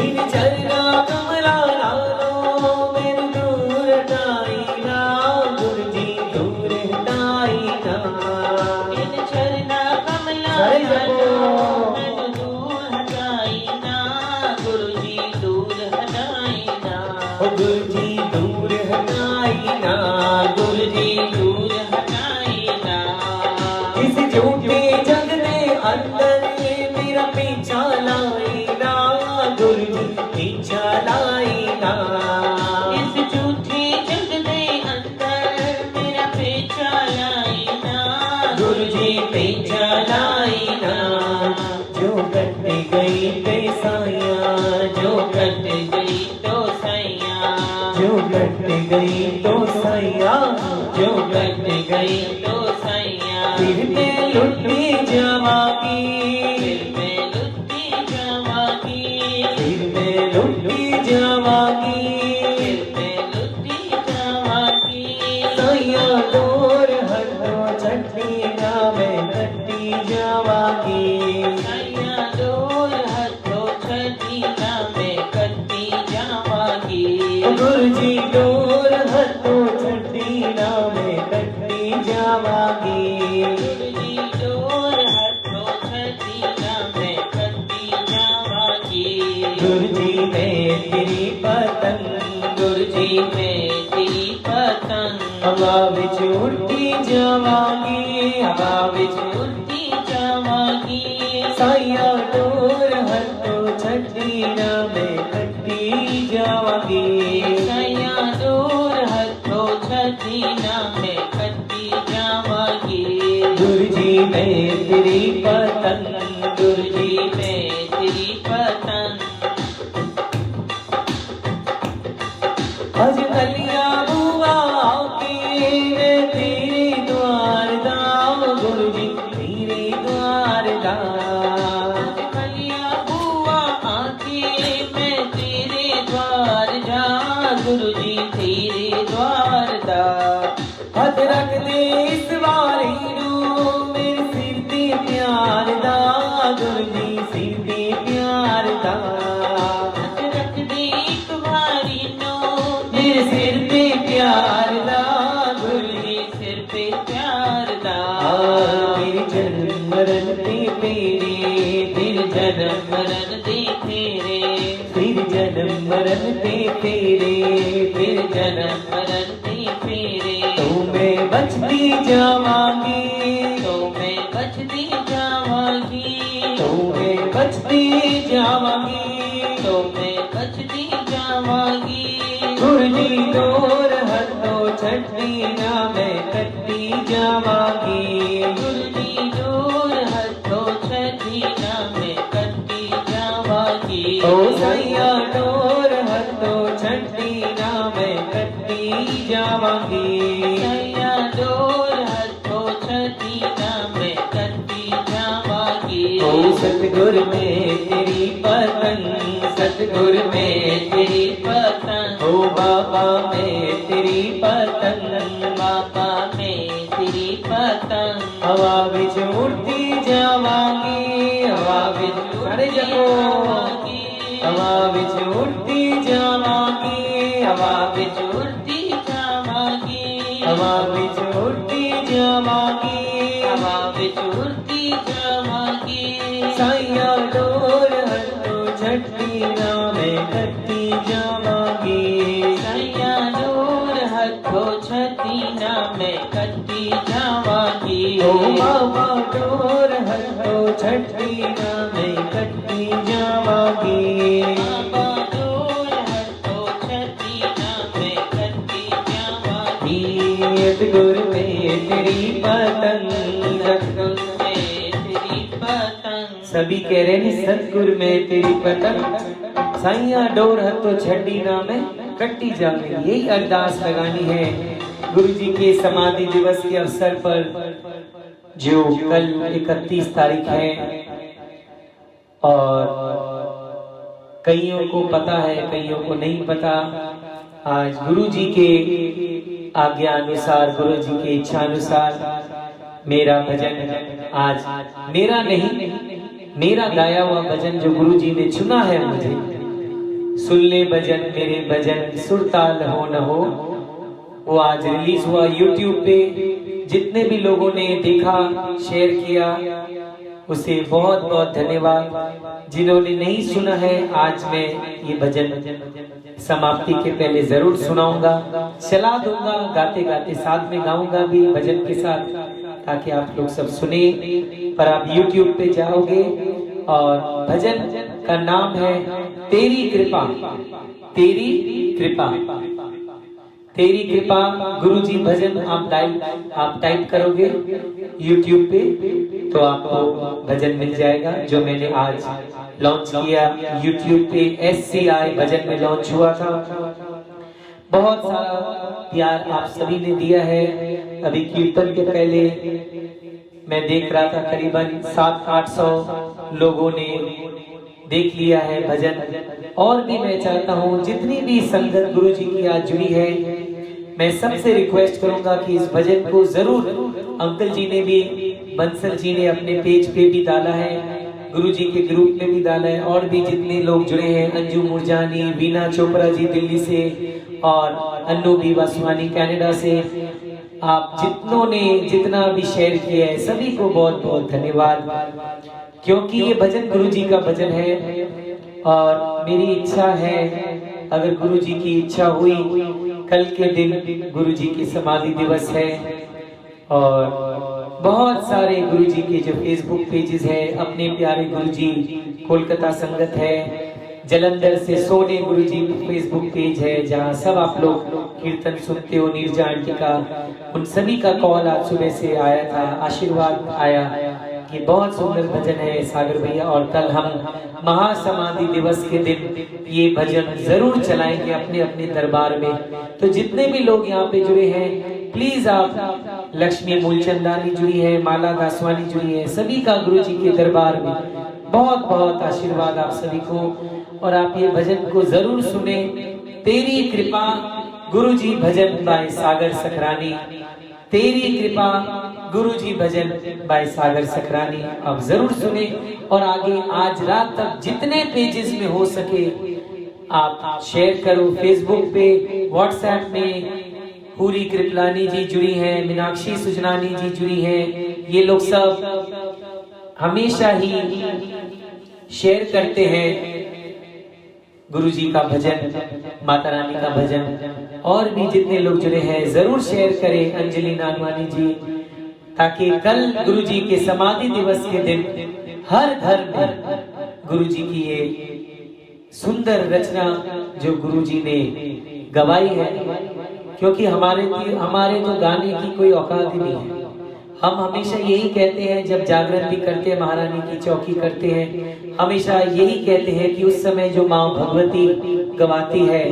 इन चरना कमला लालो मेरे दूर हटाई ना गुरु जी दूर हटाई ना इन चरना कमला लालो मेरे दूर हटाई ना गुरु जी दूर हटाई ना गुरु जी दूर हटाई ना गुरु जी दूर हटाई ना इस झूठे जग दे अंदर मेरा पीछा लाई ना गुरु जी पीछा लाई ना इस झूठे जग दे अंदर मेरा पीछा लाई ना गुरु जी पीछा लाई ना जो कट गई ते साइया जो कट गई तो साइया जो कट गई तो साइया जो कट गई तो साइया फिर मैं लुटी जावांगी फिर मैं लुटी जावांगी फिर मैं लुटी जावांगी फिर मैं लुटी जावांगी साइया डोर हटो छठी ना मैं कटी जावांगी साइया डोर हटो छठी ना मैं कटी जावांगी गुरु जी डोर हटो छठी ना मैं कटी जावांगी गुरु जी डोर हटो छठी ना मैं कटी जावांगी गुरु जी मैं तेरी पतंग गुरु जी मैं तेरी पतंग हवा विच उड़ती जावांगी हवा विच उड़ती जावांगी साइया डोर हटो छठी ना मैं कटी जावांगी साइया डोर हटो छठी ना मैं कटी जावांगी गुरु जी मैं तेरी पतंग गुरु जी मैं तेरी पतंग अज कलिया बुआ के मैं तेरे द्वार दा गुरु जी तेरे द्वार दा अज कलिया बुआ आके मैं तेरे द्वार जा गुरु जी तेरे द्वार दा हथ रख दे इस वारी नू मेरे सिर ते प्यार दा गुरु जी सिर ते प्यार दा हथ रख दे एक वारी नू मेरे सिर पे प्यार दा गुरु जी सिर पे प्यार दा फिर जन्म मरण दे तेरे फिर जन्म मरण दे तेरे फिर जन्म मरण दे तेरे फिर जन्म मरण दे तेरे तो मैं बचती जावांगी तो मैं बचती जावांगी तो मैं बचती जावांगी तो मैं बचती जावांगी गुरु जी डोर हटो छठी ना मैं कटी जावांगी गुरु जी डोर हटो छठी ना मैं कटी जावांगी ओ साइया डोर हटो छठी ना मैं कटी जावांगी साइया डोर हटो छठी ना मैं कटी जावांगी ओ सतगुर में तेरी पतंग सतगुर में तेरी पतंग ओ बाबा मैं तेरी पतंग, बाबा मैं तेरी पतंग, हवा विच उड़ती जावांगी, हवा विच सारे जगो, हवा विच उड़ती जावांगी, हवा विच उड़ती जावांगी, हवा विच उड़ती जावांगी, हवा विच उड़ती जावांगी। साइया डोर हटो छठी ना मैं कट्टी जावांगी, सैया डोर हथो छती ना मैं कट्टी जावांगी। ओ बाबा डोर हटो छठी ना मैं कट्टी जावांगी, बाबा डोर हथो छती ना मैं कट्टी जावांगी। सतगुर में तेरी पतंग, सतगुर में तेरी पतंग, सभी कह रहे हैं सतगुर में तेरी पतंग, साइया डोर हथो छठी ना मैं कट्टी जावेगी। यही अरदास लगानी है गुरु जी के समाधि दिवस के अवसर पर, जो कल 31 तारीख है। और कईयों को पता है, कईयों को नहीं पता। आज गुरु जी के आज्ञा अनुसार, गुरु जी के इच्छा अनुसार मेरा भजन आज मेरा नहीं, मेरा गाया हुआ भजन जो गुरु जी ने चुना है मुझे, सुन ले भजन मेरे भजन सुरताल हो न हो, वो आज रिलीज हुआ YouTube पे। जितने भी लोगों ने देखा, शेयर किया, उसे बहुत बहुत धन्यवाद। जिन्होंने नहीं सुना है, आज मैं ये भजन समाप्ति के पहले जरूर सुनाऊंगा, चला दूंगा, गाते गाते साथ में गाऊंगा भी भजन के साथ, ताकि आप लोग सब सुने। पर आप YouTube पे जाओगे और भजन का नाम है तेरी कृपा, तेरी कृपा, तेरी कृपा। गुरु जी भजन आप टाइप करोगे YouTube पे तो आपको भजन मिल जाएगा, जो मैंने आज लॉन्च किया YouTube पे। SCI भजन में लॉन्च हुआ था। बहुत सारा प्यार आप सभी ने दिया है। अभी कीर्तन के पहले मैं देख रहा था, करीबन 700-800 लोगों ने देख लिया है भजन। और भी मैं चाहता हूँ जितनी भी संगत गुरु जी की आज जुड़ी है, मैं सबसे रिक्वेस्ट करूंगा कि इस भजन को जरूर, अंकल जी ने भी, बंसल जी ने अपने पेज पे भी डाला है, गुरु जी के ग्रुप में भी डाला है, और भी जितने लोग जुड़े हैं, अंजू मुरजानी, वीना चोपड़ा जी दिल्ली से, और अन्नू भी वासवानी कनाडा से, आप जितनों ने जितना भी शेयर किया है सभी को बहुत बहुत धन्यवाद। क्योंकि ये भजन गुरु जी का भजन है, और मेरी इच्छा है, अगर गुरु जी की इच्छा हुई, कल के दिन गुरु जी की समाधि दिवस है, और बहुत सारे गुरु जी के जो फेसबुक पेजेस है, अपने प्यारे गुरु जी कोलकाता संगत है, जलंधर से सोने गुरु जी फेसबुक पेज है, जहाँ सब आप लोग कीर्तन सुनते हो, नीरजा आंटी का, उन सभी का कॉल आज सुबह से आया था, आशीर्वाद आया कि बहुत सुंदर भजन है सागर भैया, और कल हम महासमाधि दिवस के दिन ये भजन जरूर चलाएंगे अपने अपने दरबार में। तो जितने भी लोग यहाँ पे जुड़े हैं, प्लीज आप, लक्ष्मी मूलचंदानी जुड़ी है, माला दासवानी जुड़ी है, सभी का गुरु जी के दरबार में बहुत बहुत आशीर्वाद आप सभी को। और आप ये भजन को जरूर सुने, तेरी कृपा गुरु जी भजन बाय सागर सकरानी, तेरी कृपा गुरु जी भजन बाय सागर सकरानी। आप जरूर सुने, और आगे आज रात तक जितने पेजेस में हो सके आप शेयर करो, फेसबुक पे, व्हाट्सएप में। पूरी कृपलानी जी जुड़ी हैं, मीनाक्षी सुजनानी जी जुड़ी हैं, ये लोग सब हमेशा ही शेयर करते हैं गुरु जी का भजन, माता रानी का भजन। और भी जितने लोग जुड़े हैं जरूर शेयर करें, अंजलि नानवानी जी, ताकि कल गुरु जी के समाधि दिवस के दिन हर घर में गुरु जी की ये सुंदर रचना जो गुरु जी ने गवाई है, क्योंकि हमारे तो गाने की कोई औकात ही नहीं है। हम हमेशा यही कहते हैं, जब जागरण भी करते हैं, महारानी की चौकी करते हैं, हमेशा यही कहते हैं कि उस समय जो माँ भगवती गवाती है,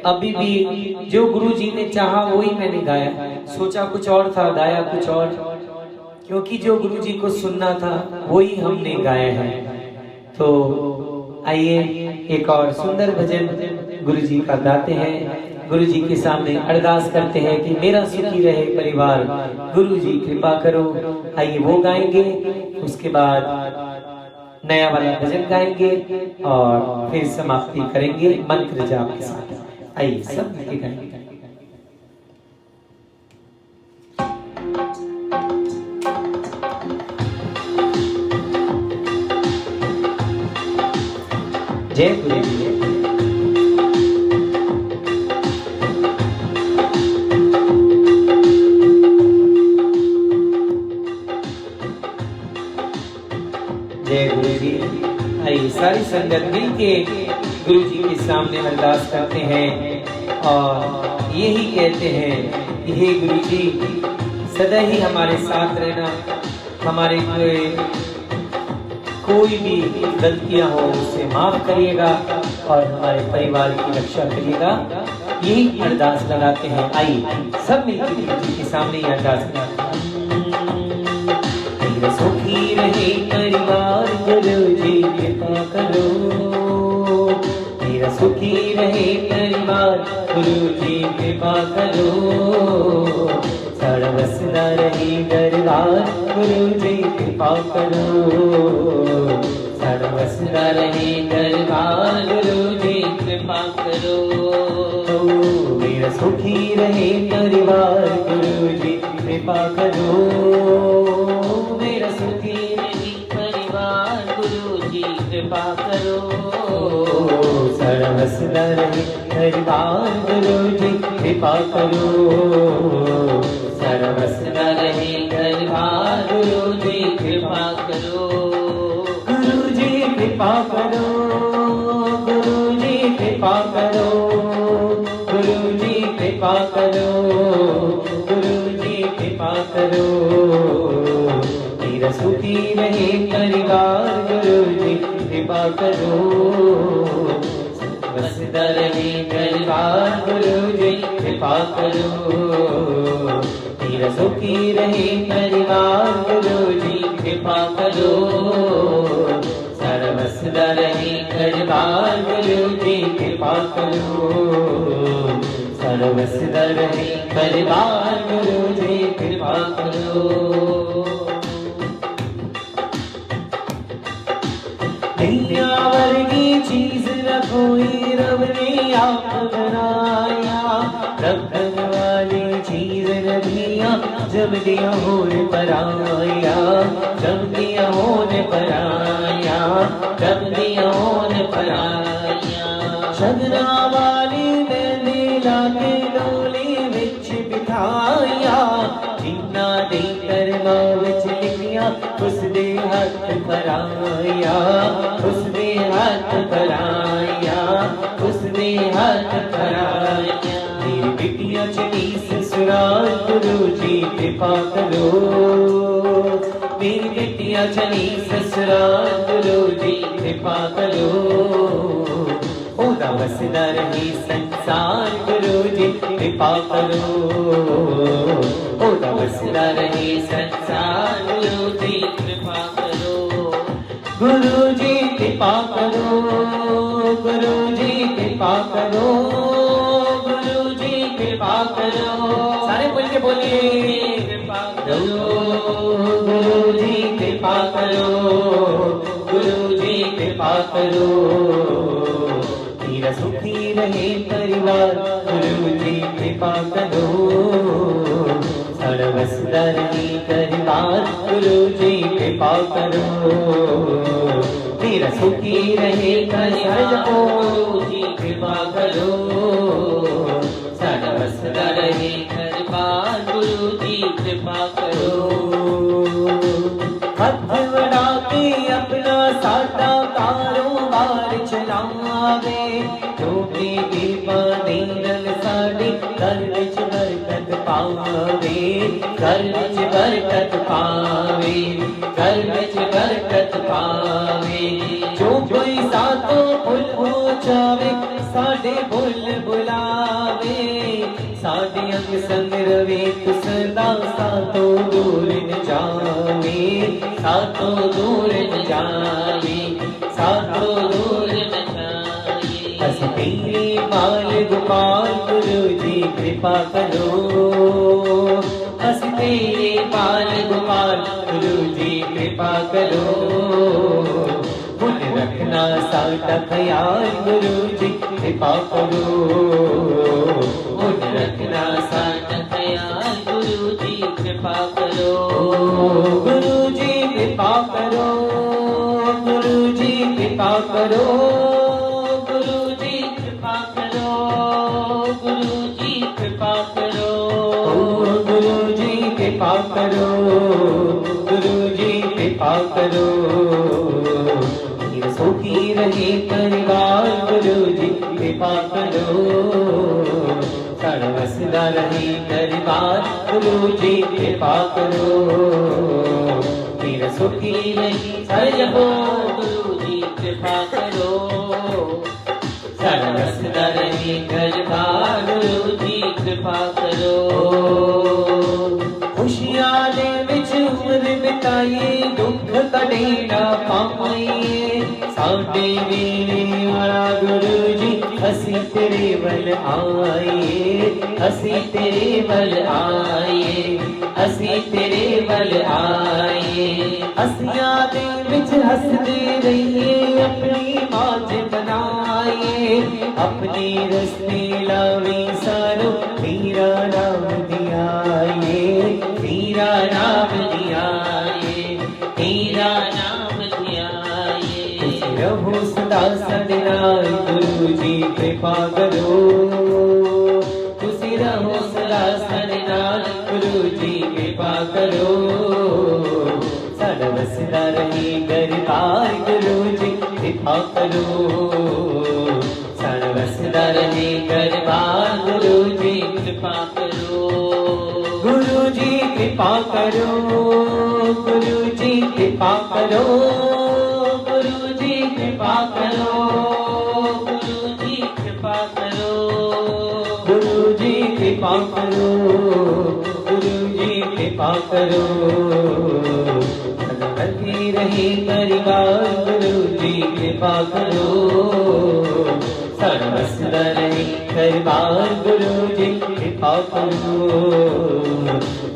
अभी भी जो गुरु जी ने चाहा वही मैंने गाया, सोचा कुछ और था, गाया कुछ और, क्योंकि जो गुरु जी को सुनना था वही हमने गाया है। तो आइए एक और सुंदर भजन गुरु जी का गाते हैं, गुरु जी के सामने अरदास करते हैं कि मेरा सुखी रहे परिवार, गुरु जी कृपा करो। आइए वो गाएंगे, उसके बाद नया वाला भजन गाएंगे और फिर समाप्ति करेंगे मंत्र जाप के साथ। आइए सब मिलके गाएंगे। जय गुरु जी। जय गुरु जी। आइए सारी संगत मिलके गुरु जी के सामने अरदास करते हैं और यही कहते हैं कि हे गुरु जी सदा ही हमारे साथ रहना, हमारे कोई भी गलतियां हो उसे माफ करिएगा और हमारे परिवार की रक्षा करिएगा। यही अरदास लगाते हैं। आइए सब मिलकर गुरु जी के सामने ये अरदास करते हैं। मेरा सुखी रहे परिवार, गुरु जी कृपा करो। मेरा सुखी रहे परिवार, गुरु जी कृपा करो। सर्वसदा रहे दरबार, गुरु जी कृपा करो। सर्वसदा रहे दरबार, गुरु जी कृपा करो। मेरा सुखी रहे परिवार, गुरु जी कृपा करो। मेरा सुखी रहे परिवार, गुरु जी कृपा करो। सर्वसदा रहे परिवार, गुरु जी कृपा करो। सर्वसदा रहे परिवार, गुरु जी कृपा करो। गुरु जी कृपा करो, गुरु जी कृपा करो। गुरु जी कृपा करो, गुरु जी कृपा करो। मेरा सुखी रहे परिवार, गुरु जी कृपा करो। सर्वसदा रहे परिवार, गुरु जी कृपा करो। मेरा सुखी रहे परिवार, गुरु जी कृपा करो। सर्वसदा रहे परिवार, गुरु जी कृपा करो। सर्वसदा रहे परिवार, गुरु जी कृपा करो। दुनिया वर्गी चीज न कोई रब ने आप बनाया। रखन वाली चीज न दिया, जब दिया होने पर आया। जब दिया होने पर आया, जब दिया होने पर आया। शगना वाली मैंने लाके डोली विच बिठाया। जिन्ना दे करना विच लिखिया, उसदे हथ पर आया। उसने हाथ पर आया, उसने हाथ पर आया। मेरी बिटिया चली ससुराल, गुरु जी कृपा करो। मेरी बिटिया चली ससुराल, गुरु जी कृपा करो। ओदा वसदा रही संसार, गुरु जी कृपा करो। ओदा वसदा रही संसार, गुरु जी कृपा करो। गुरु जी कृपा करो, गुरु जी कृपा करो। गुरु जी कृपा करो। सारे बोल के बोलिए कृपा करो। गुरु जी कृपा करो, गुरु जी कृपा करो। मेरा सुखी रहे परिवार, गुरु जी कृपा करो। सर्वसदा रहे परिवार, गुरु जी कृपा करो। मेरा सुखी रहे परिवार, गुरु जी कृपा करो। सर्वसदा रहे परिवार, गुरु जी कृपा करो। हथ बढ़ा के अपना सादा कारोबार चलावे। जोगी दीपा दीनल साड़ी, घर विच बरकत पावे। घर विच बरकत पावे, घर विच बरकत पावे। जो कोई सातो फुल हो जावे, साडे फुल बुलावे। साडे अंग संग रवे तु सदा, सातो दूर न जावे। सातो दूर न जावे, सातो दूर न जावे। अस तेरे बाल गोपाल गुरु जी कृपा करो। असी तेरे बाल गोपाल गुरु जी कृपा करो। मुन रखना साਡਾ ख्याल गुरु जी कृपा करो। मुन रखना साਡਾ ख्याल गुरु जी कृपा करो। गुरु जी कृपा करो। गुरु जी कृपा करो। गुरु जी कृपा करो। गुरु जी कृपा करो। गुरु जी कृपा करो। गुरु जी कृपा करो। फिर सुखी रहे परिवार गुरु जी कृपा करो। सारा वसदा रहे परिवार गुरु जी कृपा करो। फिर सुखी रहे हर जपो गुरु जी कृपा करो। सारा वसदा रहे दरबार गुरु जी कृपा करो। खुशियां दे विच उम्र बिताइए दुख कटे ना पाइए। साडे वेले वाला गुरु जी असी तेरे वल आइए। असी तेरे वल आइए। असी तेरे वल आइए। हसियां दे विच हसदे रहिए अपनी मौज बनाइए। अपने रस्ते लावी सारो तेरा नाम दियाइए। तेरा नाम दियाइए। तेरा नाम ध्याये। रहो सदा सदनाय गुरु जी कृपा करो। खुशी रहो सदा सदनाय गुरु जी कृपा करो। साडा वसदा रहे दरबार गुरु जी कृपा करो। साडा वसदा रहे दरबार गुरु जी कृपा करो। गुरु जी कृपा करो। गुरु जी कृपा करो। गुरु जी कृपा करो। गुरु जी कृपा करो। गुरु जी कृपा करो। गुरु जी कृपा करो। लगी रही परिवार गुरु जी कृपा करो। सर्वसदा रहे परिवार गुरु जी कृपा करो।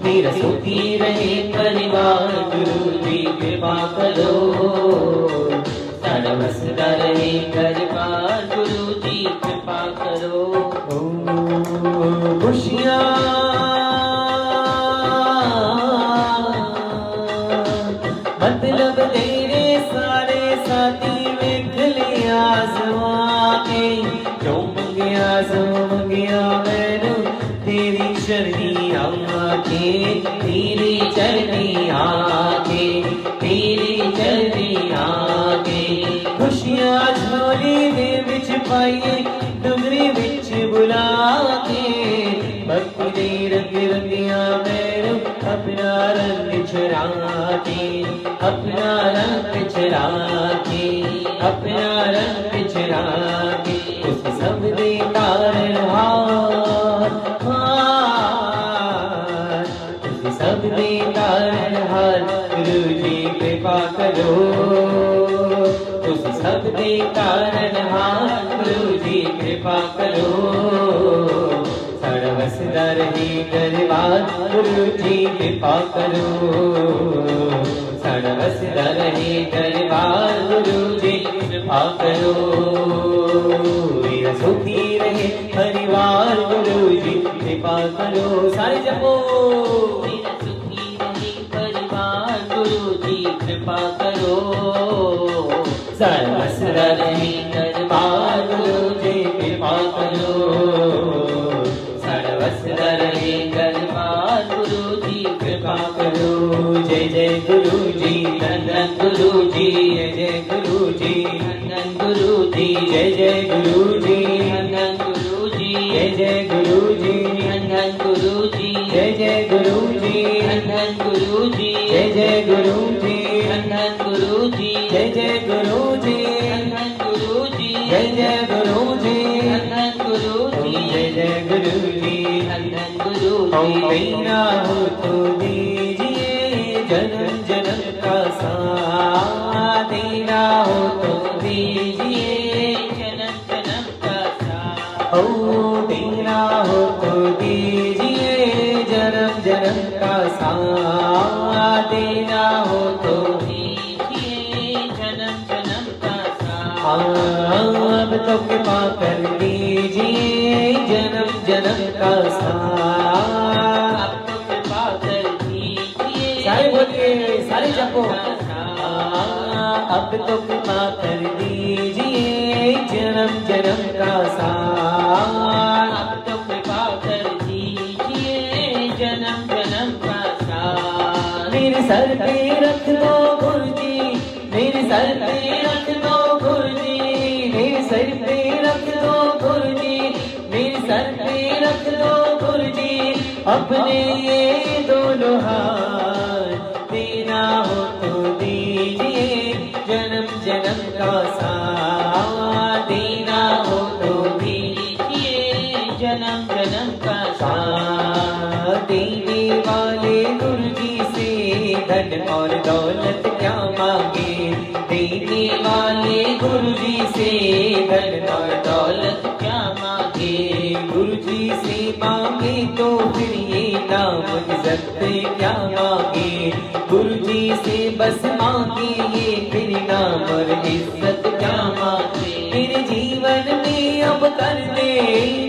मेरा सुखी रहे परिवार गुरु जी कृपा करो। सर्वसदा रहे दरबार गुरु जी कृपा करो। खुशियाँ मतलब तेरे सारे साथी वेख लिया आज़मा के। जो मंगिया मैनू तेरी शरणी आके। तेरी चरणी आके। तेरी चरणी आके। खुशियाँ झोली दे विच पाइए डुगरी विच बुला के। भक्ति दे रंग रंगिया मैनू अपना रंग चढ़ा के। अपना रंग चढ़ा के। अपना रंग चढ़ा के। उस सब दे तारनहार उस सब दे तारनहार गुरु जी कृपा करो। उस सब दे तारनहार गुरु जी कृपा करो। सारा वसदा रहे दरबार गुरु जी कृपा करो। सारा वसदा रहे दरबार गुरु जी कृपा करो। मेरा सुखी रहे परिवार गुरु जी कृपा करो। सारे जपो मेरा सुखी रहे परिवार गुरु जी कृपा करो। सारा वसदा रहे दरबार गुरु जी कृपा करो। सारा वसदा रहे दरबार गुरु जी कृपा करो। जय जय गुरु जी धन धन गुरु जी। जय जय गुरु जी धन धन गुरु जी। जय जय गुरु जी धन धन गुरु जी। जय जय गुरु जी धन धन गुरु जी। जय जय गुरु जी धन धन गुरु जी। जय जय गुरु जी धन धन गुरु जी। जय जय गुरु जी धन धन गुरु जी। जय जय गुरु जी धन धन गुरु जी। जय जय गुरु जी धन धन गुरु हम जी। मेरा हो तो दीजिए जन्म जन्म का साथ। तेरा हो तो दीजिए जन्म जन्म का साथ। का साथ देना हो तो दीजिए जन्म जन्म का साथ। अब तो कृपा कर दीजिए जन्म जन्म का साथ। अब तो कृपा कर दीजिए सारे बोलिए, सारे जपो। अब तो कृपा कर दीजिए जन्म जन्म का साथ। अब तो कृपा कर दीजिए जन्म जन्म का साथ। मेरे सर पे रख दो गुरुजी, मेरे सर पे रख दो गुरुजी, मेरे सर पे रख दो गुरुजी, मेरे सर पे रख दो गुरुजी, अपने ये दोनों हाथ देना हो तो दीजिए जन्म जन्म का साथ। देना हो तो दीजिए जन्म जन्म का साथ। देने वाले गुरुजी से धन और दौलत क्या मांगे, देने वाले गुरुजी से धन और दौलत क्या मांगे। गुरुजी से मांगे तो फिर ये नाम इज्जत क्या मांगे, गुरुजी से बस मांगे ये फिर नाम और इज्जत क्या मांगे। मेरे जीवन में अब कर दे,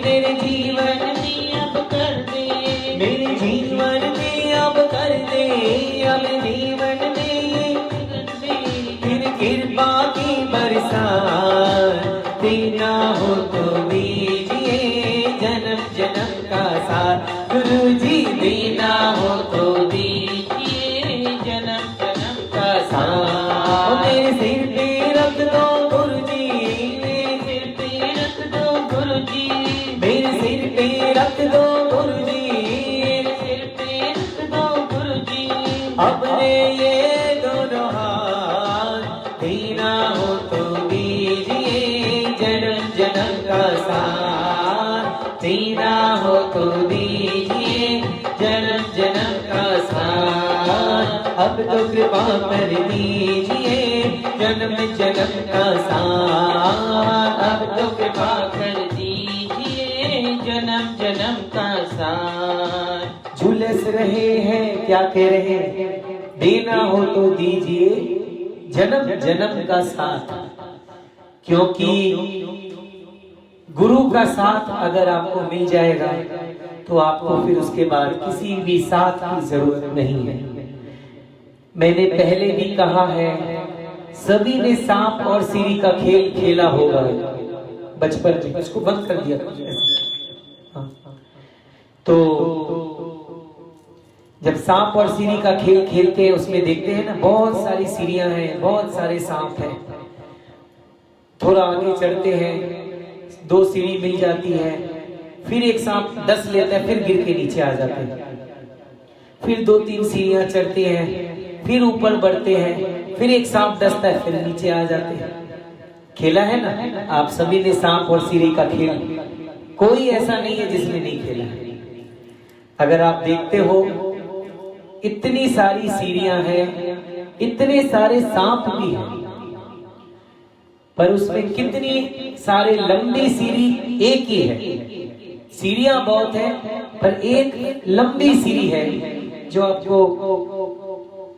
मेरे जीवन में अब कर दे, मेरे जीवन में अब कर दे, अब जीवन में फिर कृपा की बरसात देना हो तो दीजिए जन्म जन्म का साथ। गुरुजी देना हो तो दीजिए जन्म जन्म का साथ। मेरे सिर पे रख दो गुरुजी, मेरे सिर पे रख दो गुरुजी, मेरे सिर पे रख दो गुरुजी, मेरे सिर पे रख दो गुरुजी, अपने ये दोनों हाथ देना हो तो दीजिए जन्म जन्म का साथ। देना हो तो दीजिए जन्म जन्म का साथ। अब तो कृपा कर दीजिए जन्म जन्म का साथ। अब तो कृपा कर दीजिए जन्म जन्म का साथ। झुलस रहे हैं क्या कह रहे हैं, देना हो तो दीजिए जन्म जन्म का साथ। क्योंकि गुरु का साथ अगर आपको मिल जाएगा तो आपको फिर उसके बाद किसी भी साथ की जरूरत नहीं है। मैंने पहले भी कहा है, सभी ने सांप और सीढ़ी का खेल खेला होगा बचपन में। इसको बंद कर दिया। हाँ। तो जब सांप और सीढ़ी का खेल खेलते हैं उसमें देखते हैं ना, बहुत सारी सीढ़ियां हैं, बहुत सारे सांप हैं। थोड़ा आगे चढ़ते हैं, 2 सीढ़ी मिल जाती है, फिर एक सांप 10 लेता है, फिर गिर के नीचे आ जाते हैं। फिर 2-3 सीढ़ियां चढ़ते हैं, फिर ऊपर बढ़ते हैं, फिर एक सांप डसता है, फिर नीचे आ जाते हैं। खेला है ना आप सभी ने सांप और सीढ़ी का खेल, कोई ऐसा नहीं है जिसने नहीं खेला। अगर आप देखते हो इतनी सारी सीढ़ियां हैं, इतने सारे सांप भी हैं, पर उसमें कितनी सारे लंबी सीढ़ी एक ही है। सीढ़ियां बहुत है पर एक लंबी सीढ़ी है जो आपको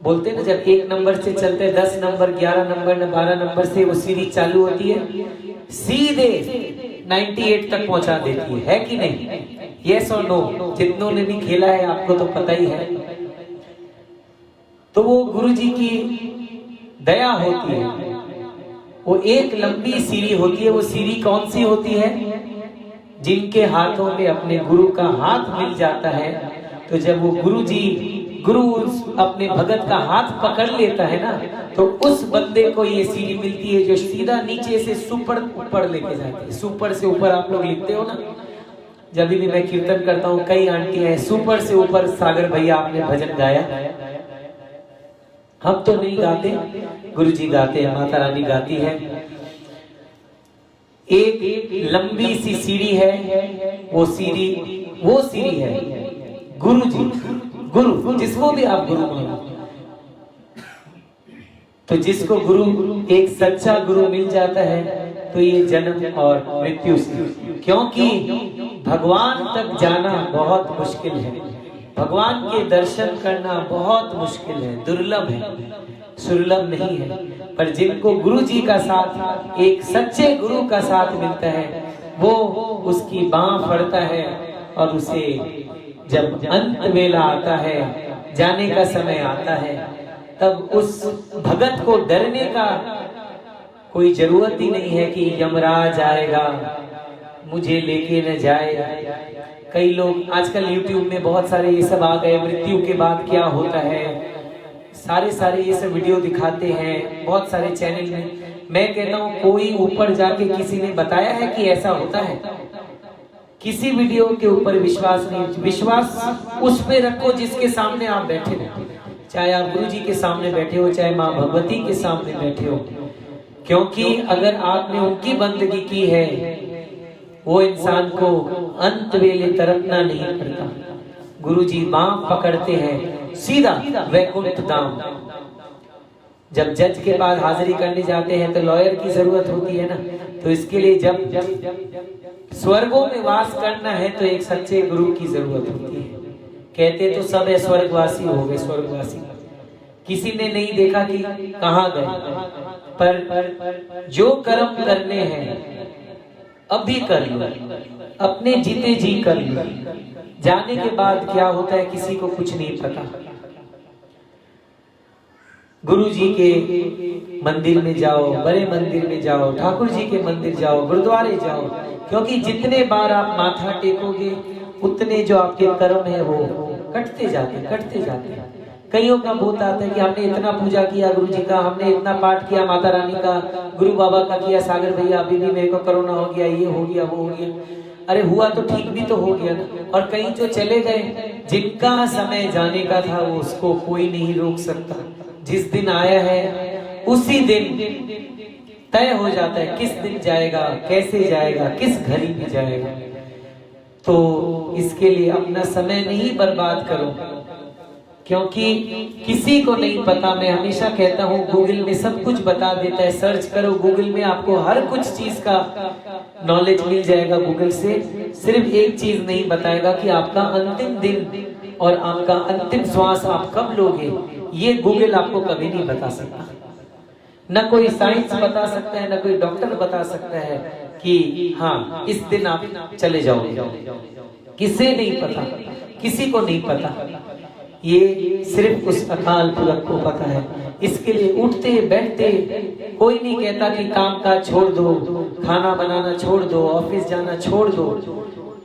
बोलते हैं ना, जब 1 नंबर से चलते 10 नंबर 11 नंबर 12 नंबर से वो सीढ़ी चालू होती है, सीधे 98 तक पहुंचा देती है कि नहीं? यस और नो? जितनों ने भी खेला है आपको तो पता ही है। तो वो गुरुजी की दया होती है, वो एक लंबी सीढ़ी होती है। वो सीढ़ी कौन सी होती है? जिनके हाथों में अपने गुरु का हाथ मिल जाता है, तो जब वो गुरु अपने भगत का हाथ पकड़ लेता है ना, तो उस बंदे को ये सीढ़ी मिलती है जो सीधा नीचे से सुपर ऊपर लेके जाती है। सुपर से ऊपर आप लोग लिखते हो ना, जब भी मैं कीर्तन करता हूँ, कई आंटियां हैं, सुपर से ऊपर। सागर भैया आपने भजन गाया, हम तो नहीं गाते, गुरुजी गाते हैं, माता रानी गाती है। एक लंबी सी सीढ़ी है, वो सीढ़ी है गुरुजी। गुरु जिसको भी आप गुरु मानो, तो जिसको गुरु एक सच्चा गुरु मिल जाता है तो ये जन्म और मृत्यु से, क्योंकि भगवान तक जाना बहुत मुश्किल है। भगवान के दर्शन करना बहुत मुश्किल है, दुर्लभ है, सुलभ नहीं है। पर जिनको गुरु जी का साथ, एक सच्चे गुरु का साथ मिलता है, वो उसकी बाँह फड़ता है और उसे जब अंत वेला आता है, जाने का समय आता है, तब उस भगत को डरने का कोई जरूरत ही नहीं है कि यमराज आएगा मुझे लेके न जाए। कई लोग आजकल YouTube में बहुत सारे ये सब आ गए, मृत्यु के बाद क्या होता है, सारे ये सब वीडियो दिखाते हैं बहुत सारे चैनल में। मैं कहता हूँ कोई ऊपर जाके किसी ने बताया है कि ऐसा होता है? किसी वीडियो के ऊपर विश्वास नहीं। विश्वास उस पे रखो जिसके सामने आप बैठे हो, चाहे आप गुरु जी के सामने बैठे हो, चाहे माँ भगवती के सामने बैठे हो। क्योंकि अगर आपने उनकी बंदगी की है, वो इंसान को अंत वेले तरपना नहीं पड़ता। गुरु जी बाँह पकड़ते हैं, सीधा वैकुंठ धाम। जब जज के पास हाजिरी करने जाते हैं तो लॉयर की जरूरत होती है ना, तो इसके लिए जब स्वर्गों में वास करना है तो एक सच्चे गुरु की जरूरत होती है। कहते तो सब है स्वर्गवासी हो गए, स्वर्गवासी किसी ने नहीं देखा कि कहाँ गए। पर जो कर्म करने हैं अभी कर लो, अपने जीते जी कर लो। जाने के बाद क्या होता है किसी को कुछ नहीं पता। गुरु जी के मंदिर में जाओ, बड़े मंदिर में जाओ, ठाकुर जी के मंदिर जाओ, गुरुद्वारे जाओ, क्योंकि जितने बार आप माथा टेकोगे उतने जो आपके कर्म है वो कटते जाते। कईयों का बहुत आता है कि हमने इतना पूजा किया गुरु जी का, हमने इतना पाठ किया माता रानी का, गुरु बाबा का किया, सागर भैया अभी भी मेरे को कोरोना हो गया, ये हो गया, वो हो गया। अरे हुआ तो ठीक भी तो हो गया ना। और कई जो चले गए, जिनका समय जाने का था वो उसको कोई नहीं रोक सकता। जिस दिन आया है उसी दिन तय हो जाता है किस दिन जाएगा, कैसे जाएगा, किस घड़ी में जाएगा। तो इसके लिए अपना समय नहीं बर्बाद करो, क्योंकि किसी को नहीं पता। मैं हमेशा कहता हूँ गूगल में सब कुछ बता देता है, सर्च करो गूगल में, आपको हर कुछ चीज का नॉलेज मिल जाएगा गूगल से। सिर्फ एक चीज नहीं बताएगा कि आपका अंतिम दिन और आपका अंतिम श्वास आप कब लोगे, ये गूगल आपको कभी नहीं बता सकता। न कोई साइंस बता सकता है, न कोई डॉक्टर बता सकता है कि हाँ इस दिन आप चले जाओगे। किसे नहीं पता, किसी को नहीं पता। ये सिर्फ उस अकाल पुरख को पता है। इसके लिए उठते बैठते कोई नहीं कहता कि काम काज छोड़ दो, खाना बनाना छोड़ दो, ऑफिस जाना छोड़ दो,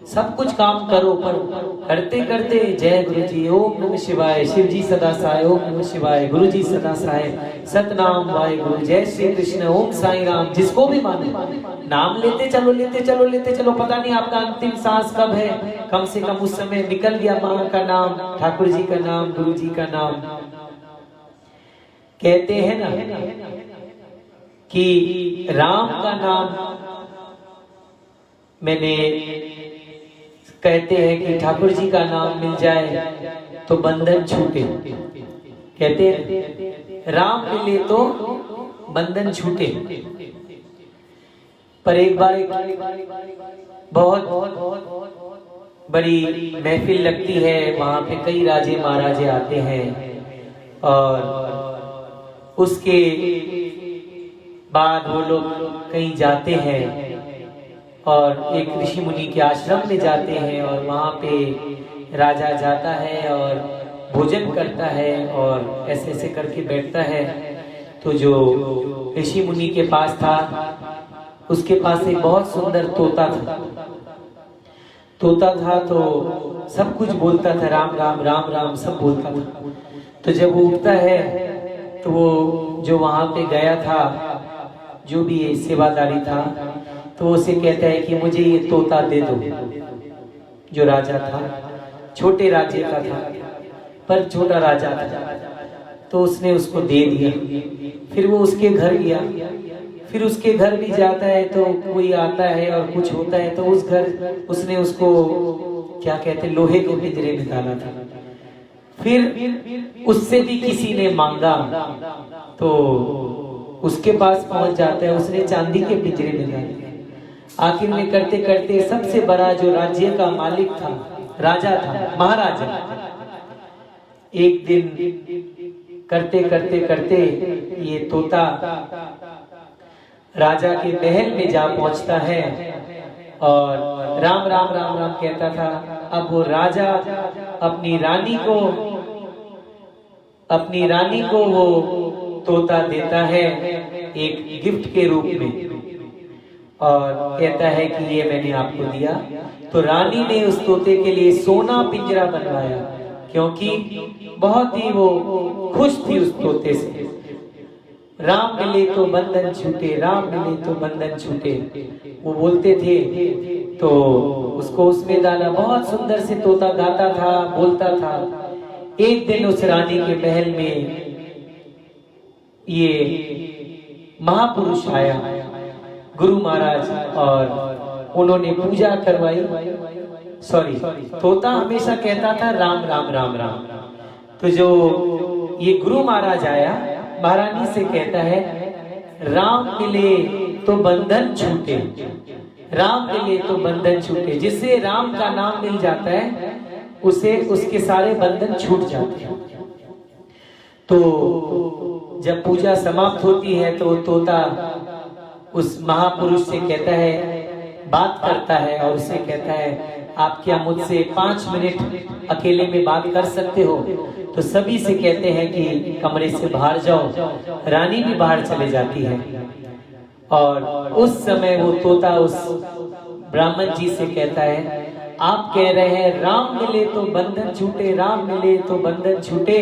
सब कुछ काम करो। पर करते करते जय गुरु जी, ओम नमः शिवाय, शिव जी सदा सहाय, ओम नमः शिवाय, गुरु जी सदा सहाय, सतनाम वाहेगुरु, जय श्री कृष्ण, ओम साई राम। जिसको भी माने नाम लेते चलो। पता नहीं आपका अंतिम सांस कब है, कम से कम उस समय निकल गया माँ का नाम, ठाकुर जी का नाम, गुरु जी का नाम। कहते हैं ना कि राम का नाम मैंने, कहते हैं कि ठाकुर जी का नाम मिल जाए तो बंधन छूटे। कहते हैं राम मिले तो बंधन छूटे। पर एक बार बहुत बड़ी महफिल लगती है, वहां पे कई राजे महाराजे आते हैं और उसके बाद वो लोग कहीं जाते हैं और एक ऋषि मुनि के आश्रम में जाते हैं और वहाँ पे राजा जाता है और भोजन करता है और ऐसे ऐसे करके बैठता है। तो जो ऋषि मुनि के पास था, उसके पास एक बहुत सुंदर तोता था। तो सब कुछ बोलता था, राम राम राम राम सब बोलता था। तो जब वो उठता है तो वो जो वहाँ पे गया था, जो भी ये सेवादारी था, तो उसे कहता है कि मुझे ये तोता दे दो। जो राजा था, छोटे राज्य का था पर छोटा राजा था, तो उसने उसको दे दिया। फिर वो उसके घर गया, फिर उसके घर भी जाता है तो कोई आता है और कुछ होता है, तो उस घर उसने उसको क्या कहते हैं, लोहे के पिंजरे में डाला था। फिर उससे भी किसी ने मांगा तो उसके पास पहुंच जाता है, उसने चांदी के पिंजरे में डाल दिया। आखिर में करते करते सबसे बड़ा जो राज्य का मालिक था, राजा था, महाराजा, एक दिन करते करते करते ये तोता राजा के महल में जा पहुंचता है और राम राम राम राम कहता था। अब वो राजा अपनी रानी को वो तोता देता है एक गिफ्ट के रूप में और कहता है कि ये मैंने आपको दिया। तो रानी ने उस तोते के लिए सोना पिंजरा बनवाया, क्योंकि बहुत ही वो खुश थी उस तोते से। राम मिले तो बंधन छूटे, राम मिले तो बंधन छूटे, वो बोलते थे। तो उसको उसमें डाला, बहुत सुंदर से तोता गाता था, बोलता था। एक दिन उस रानी के महल में ये महापुरुष आया, गुरु महाराज, और उन्होंने पूजा करवाई। तोता हमेशा कहता था राम राम राम राम। तो जो ये गुरु महाराज आया, महारानी से कहता है राम मिले तो बंधन छूटे, राम मिले तो बंधन छूटे। जिससे राम का नाम मिल जाता है उसे उसके सारे बंधन छूट जाते हैं। तो जब पूजा समाप्त होती है तो तोता उस महापुरुष से कहता है, बात करता है और उसे कहता है आप क्या मुझसे 5 मिनट अकेले में बात कर सकते हो? तो सभी से कहते हैं कि कमरे से बाहर जाओ। रानी भी बाहर चले जाती है और उस समय वो तोता उस ब्राह्मण जी से कहता है आप कह रहे हैं राम मिले तो बंधन छूटे, राम मिले तो बंधन छूटे।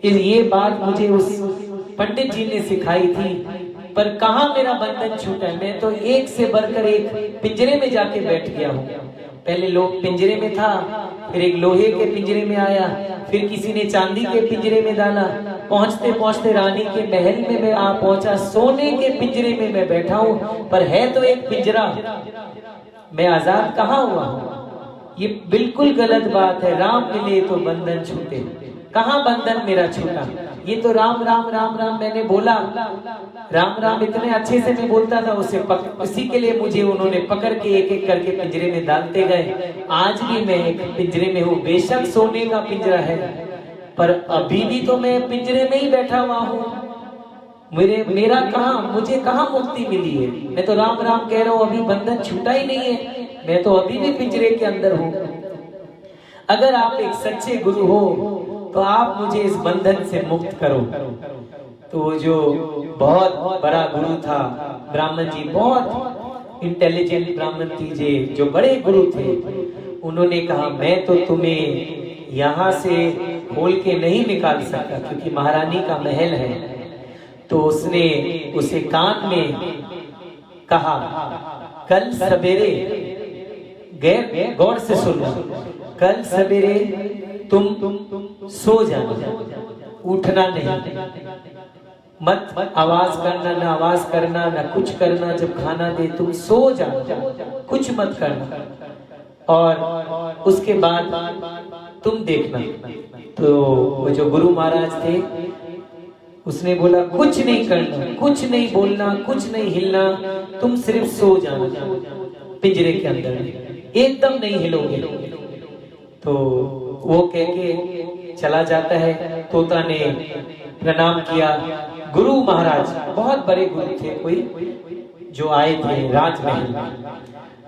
ये बात मुझे उस पंडित जी ने सिखाई थी, पर कहाँ मेरा बंधन छूटा? मैं तो एक से बढ़कर एक पिंजरे में जाके बैठ गया हूँ। पहले लोग पिंजरे में था, फिर एक लोहे के पिंजरे में आया, फिर किसी ने चांदी के पिंजरे में डाला। पहुंचते पहुंचते रानी के महल में मैं आ पहुंचा, सोने के पिंजरे में मैं बैठा हूँ, पर है तो एक पिंजरा। मैं आजाद कहाँ हुआ हूँ? ये बिल्कुल गलत बात है। राम मिले तो बंधन छूटे, कहाँ बंधन मेरा छूटा? ये तो राम राम राम राम मैंने बोला, राम राम इतने अच्छे से मैं बोलता था उसे इसी के लिए मुझे उन्होंने पकड़ के एक एक करके पिंजरे में डालते गए। आज भी मैं एक पिंजरे में हूँ, बेशक सोने का पिंजरा है, पर अभी भी तो मैं पिंजरे में ही बैठा हुआ हूँ। मेरा कहाँ, मुझे कहाँ मुक्ति मिली है? मैं तो राम राम कह रहा हूँ, अभी बंधन छूटा ही नहीं है, मैं तो अभी भी पिंजरे के अंदर हूँ। अगर आप एक सच्चे गुरु हो तो आप मुझे इस बंधन से मुक्त करो। तो जो बहुत बड़ा गुरु था ब्राह्मण जी, बहुत इंटेलिजेंट ब्राह्मण थी, जो बड़े गुरु थे, उन्होंने कहा मैं तो तुम्हें यहाँ से खोल के नहीं निकाल सकता क्योंकि महारानी का महल है। तो उसने उसे कान में कहा कल सवेरे, गौर से सुनना, कल सवेरे तुम सो जाना, उठना नहीं, मत आवाज करना, ना आवाज करना, ना कुछ करना। जब खाना दे तुम सो जाना, कुछ मत करना, और उसके बाद तुम देखना। तो वो जो गुरु महाराज थे उसने बोला कुछ नहीं करना, कुछ नहीं बोलना, कुछ नहीं हिलना, तुम सिर्फ सो जाना पिंजरे के अंदर, एकदम नहीं हिलोगे। तो वो कह के चला जाता है। तोता ने प्रणाम किया। गुरु महाराज बहुत बड़े गुरु थे कोई, जो आए थे राजमहल।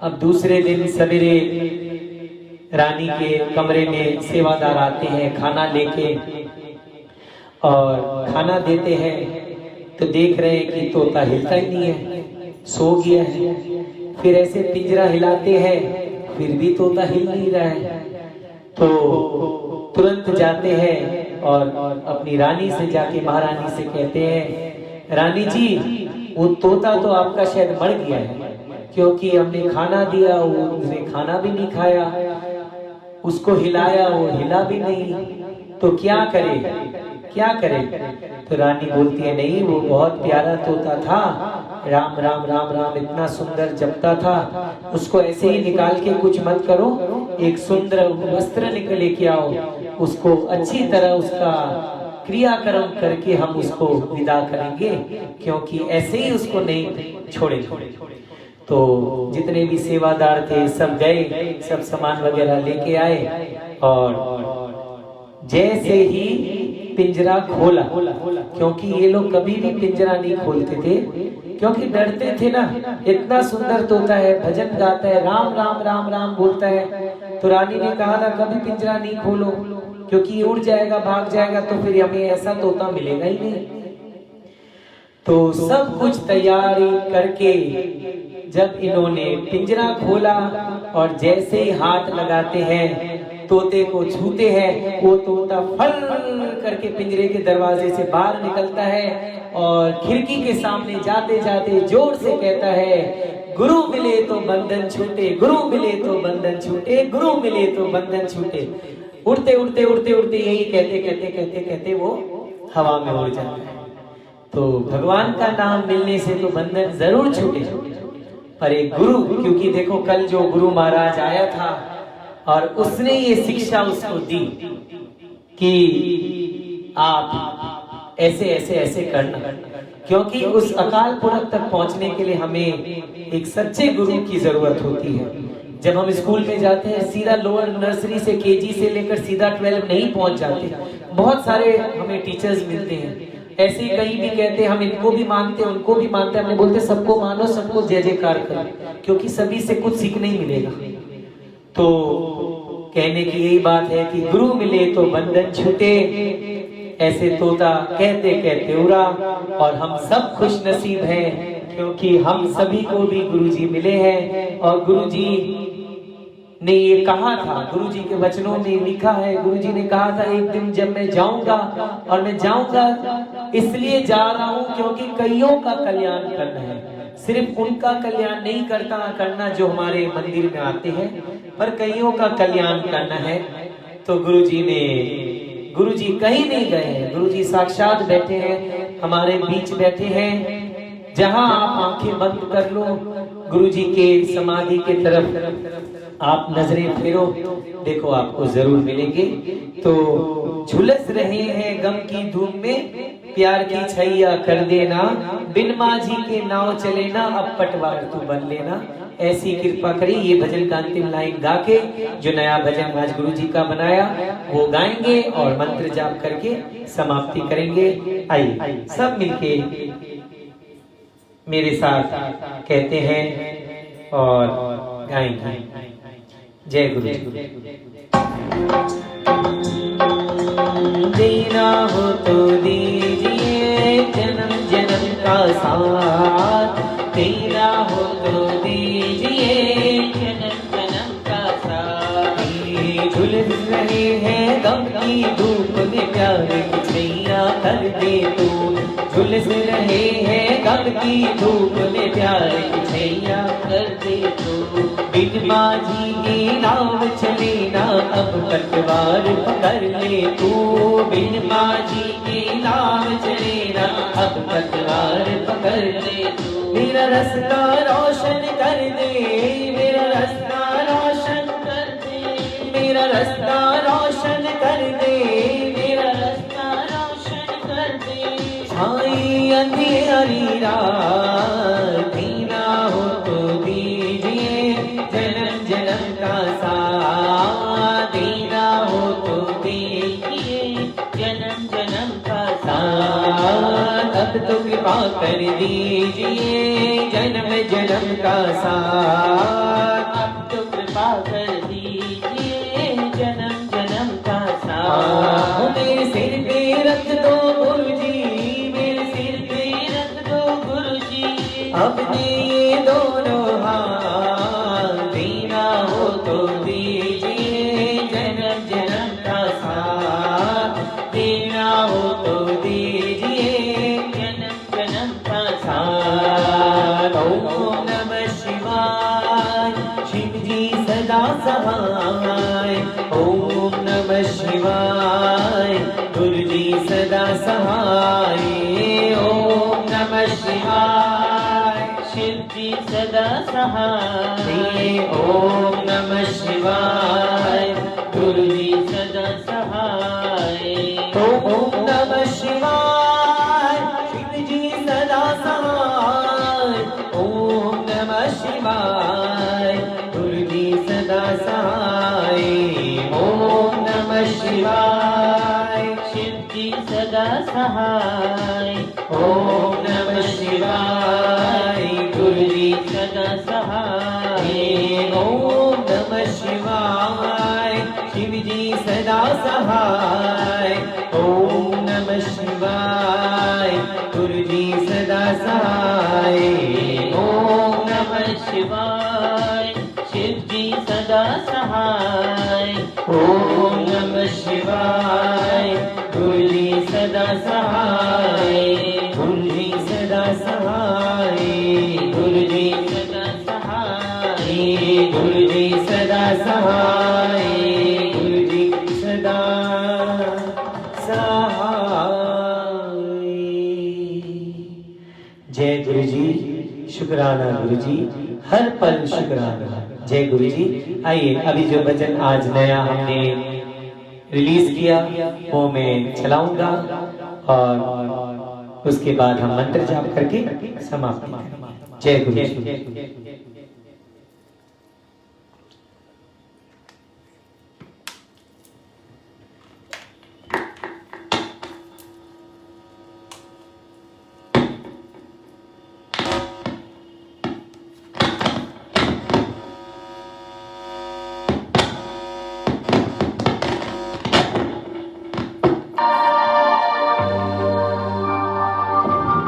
अब दूसरे दिन सवेरे रानी के कमरे में सेवादार आते हैं खाना लेके, और खाना देते हैं तो देख रहे हैं कि तोता हिलता ही नहीं है, सो गया है। फिर ऐसे पिंजरा हिलाते हैं, फिर भी तोता हिल नहीं रहा है। तो तुरंत जाते हैं और अपनी रानी से जाके महारानी से कहते हैं रानी जी, वो तोता तो आपका शायद मर गया है, क्योंकि हमने खाना दिया, वो उसने खाना भी नहीं खाया, उसको हिलाया, वो हिला भी नहीं, तो क्या करे, क्या करे? तो रानी बोलती है नहीं, वो बहुत प्यारा तोता था, राम राम राम राम इतना सुंदर जपता था, उसको ऐसे ही निकाल के कुछ मत करो, एक सुंदर वस्त्र निकले के आओ, उसको अच्छी तरह उसका क्रियाक्रम करके हम उसको विदा करेंगे, क्योंकि ऐसे ही उसको नहीं छोड़ेंगे। तो जितने भी सेवादार थे सब गए, सब सामान वगैरह लेके आए, और जैसे ही पिंजरा खोला, क्योंकि ये लोग कभी भी पिंजरा नहीं खोलते थे, क्योंकि डरते थे ना, इतना सुंदर तोता है, भजन गाता है, राम राम राम राम बोलता है। तो रानी ने कहा था कभी पिंजरा नहीं खोलो, क्योंकि ये उड़ जाएगा, भाग जाएगा, तो फिर हमें ऐसा तोता मिलेगा ही नहीं। तो सब कुछ तैयारी करके जब इन्होंने पिंजरा खोला और जैसे ही हाथ लगाते हैं, तोते को छूते हैं, वो तोता फल करके पिंजरे के दरवाजे से बाहर निकलता है और खिड़की के सामने जाते जाते जोर से कहता है, गुरु मिले तो बंधन छूटे, गुरु मिले तो बंधन छूटे, गुरु मिले तो बंधन छूटे। उड़ते उड़ते उड़ते उड़ते यही कहते कहते कहते कहते वो हवा में उड़ जाता है। तो भगवान का नाम मिलने से तो बंधन जरूर छूटे, पर एक गुरु, क्योंकि देखो कल जो गुरु महाराज आया था और उसने ये शिक्षा उसको दी कि आप ऐसे ऐसे ऐसे करना, क्योंकि उस अकाल पुरख तक पहुंचने के लिए हमें एक सच्चे गुरु की जरूरत होती है। जब हम स्कूल में जाते हैं, सीधा लोअर नर्सरी से केजी से लेकर सीधा 12 नहीं पहुंच जाते, बहुत सारे हमें टीचर्स मिलते हैं। ऐसे ही कहीं भी कहते हैं हम इनको भी मानते हैं उनको भी मानते हैं, हमने बोलते सबको मानो, सबको जय जयकार करो, क्योंकि सभी से कुछ सीखने ही मिलेगा। तो कहने की यही बात है कि गुरु मिले तो बंधन छूटे, ऐसे तोता कहते कहते उड़ा। और हम सब खुश नसीब हैं, क्योंकि हम सभी को भी गुरुजी मिले हैं। और गुरुजी ने ये कहा था, गुरुजी के वचनों में लिखा है, गुरुजी ने कहा था एक दिन जब मैं जाऊंगा, और मैं जाऊंगा इसलिए जा रहा हूं क्योंकि कईयों का कल्याण करना है। सिर्फ उनका कल्याण नहीं करना जो हमारे मंदिर में आते हैं, पर कईयों का कल्याण करना है। तो गुरुजी कहीं नहीं गए हैं, गुरुजी साक्षात बैठे हैं, हमारे बीच बैठे हैं। जहां आप आंखें बंद कर लो, गुरुजी के समाधि के तरफ आप नजरें फेरो, देखो आपको जरूर मिलेंगे। तो झुलस रहे हैं गम की धूम में, प्यार की छैया कर देना, बिन माझी के नाव चले ना, अब पटवार तू बन लेना। ऐसी कृपा करी। ये भजन का अंतिम लाइन गा के जो नया भजन आज गुरु जी का बनाया वो गाएंगे और मंत्र जाप करके समाप्ति करेंगे। आइए सब मिलके मेरे साथ कहते हैं और गाएंगे। जय गुरु जी। देना हो तो दीजिए जन्म जन्म का साथ, देना हो तो दीजिए जन्म जन्म का साथ। झुलस रहे हैं गम की धूप में, प्यार की छैया कर दे तू। झुलस रहे हैं गम की धूप में, प्यार की छैया कर दे तू। बिन माझी की नाव चले ना, अब पतवार पकड़ ले तू। बिन माझी की नाव चले ना, अब पतवार पकड़ ले तू। मेरा रास्ता रोशन कर दे, मेरा रास्ता रोशन कर दे, मेरा रास्ता रोशन कर दे, मेरा रास्ता रोशन कर दे। छाई अंधेरी रात, दीना हो तो दीजिए जन्म जन्म का साथ। दीना हो तो दीजिए जन्म जन्म का साथ। अब तो कृपा कर दीजिए जन्म जन्म का साथ। अब तो कृपा कर दीजिए जन्म जन्म का साथ। मेरे सिर पे रख दो गुरुजी, मेरे सिर पे रख दो गुरुजी अपने ये दोनों हाथ। दीना हो तो दीजिए जन्म जन्म का साथ। दीना हो तो दीजिए जन्म जन्म का साथ। ओम नमः शिवाय, शिव जी सदा सहाय। ओम नमः शिवाय, गुरु जी सदा सहाय। ओम नमः शिवाय, शिव जी सदा सहाय। ओम नमः शिवाय, गुरु जी सदा सहाय। ओम नमः शिवाय, शिव जी सदा सहाय। ओम नमः शिवाय, गुरु जी सदा सहाय। ओम नमः शिवाय। सदा सहाय। ओम नमः शिवाय गुरु जी सदा सहाय। ओम नमः शिवाय शिव जी सदा सहाय। ओम नमः शिवाय गुरु जी सदा सहाय। ओम नमः शिवाय शिव जी सदा सहाय। ओम नमः शिवाय गुरु जी सदा सहाय। गुरु जी सदा सहाय। गुरु जी सदा सहाय। गुरु जी सदा सहाय। गुरु जी सदा सहाय। जय गुरु जी। शुक्राना गुरु जी, हर पल शुक्राना। जय गुरु जी। आइए अभी जो भजन आज नया हमने रिलीज किया वो मैं चलाऊंगा और उसके बाद हम मंत्र जाप करके समाप्त करेंगे। जय गुरु जी।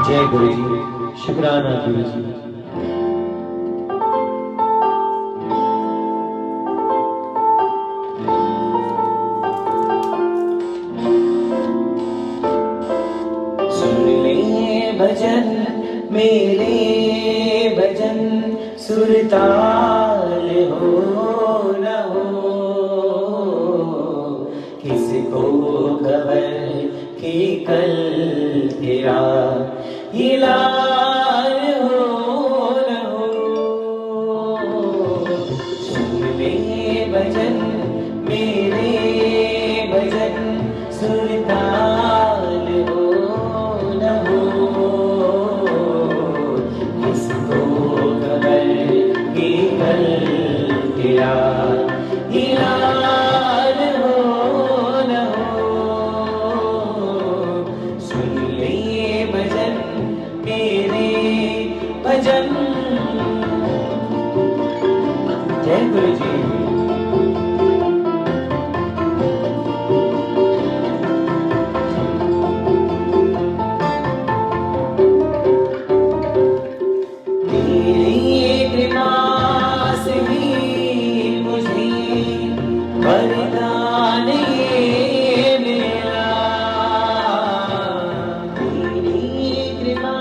जय गुरु जी। शुक्राना गुरु जी। सुन ले भजन मेरे भजन सुरताल हो न हो, किसको खबर कि कल तेरा हिलाल हो न हो। सुन ले भजन मेरे भजन सुरताल हो न हो, किसको खबर कि कल तेरा हिलाल हो न हो। सुन ले भजन मेरे भजन। जय गुरु जी। तेरी कृपा से ही मुझे वरदान ये मिला। तेरी कृपा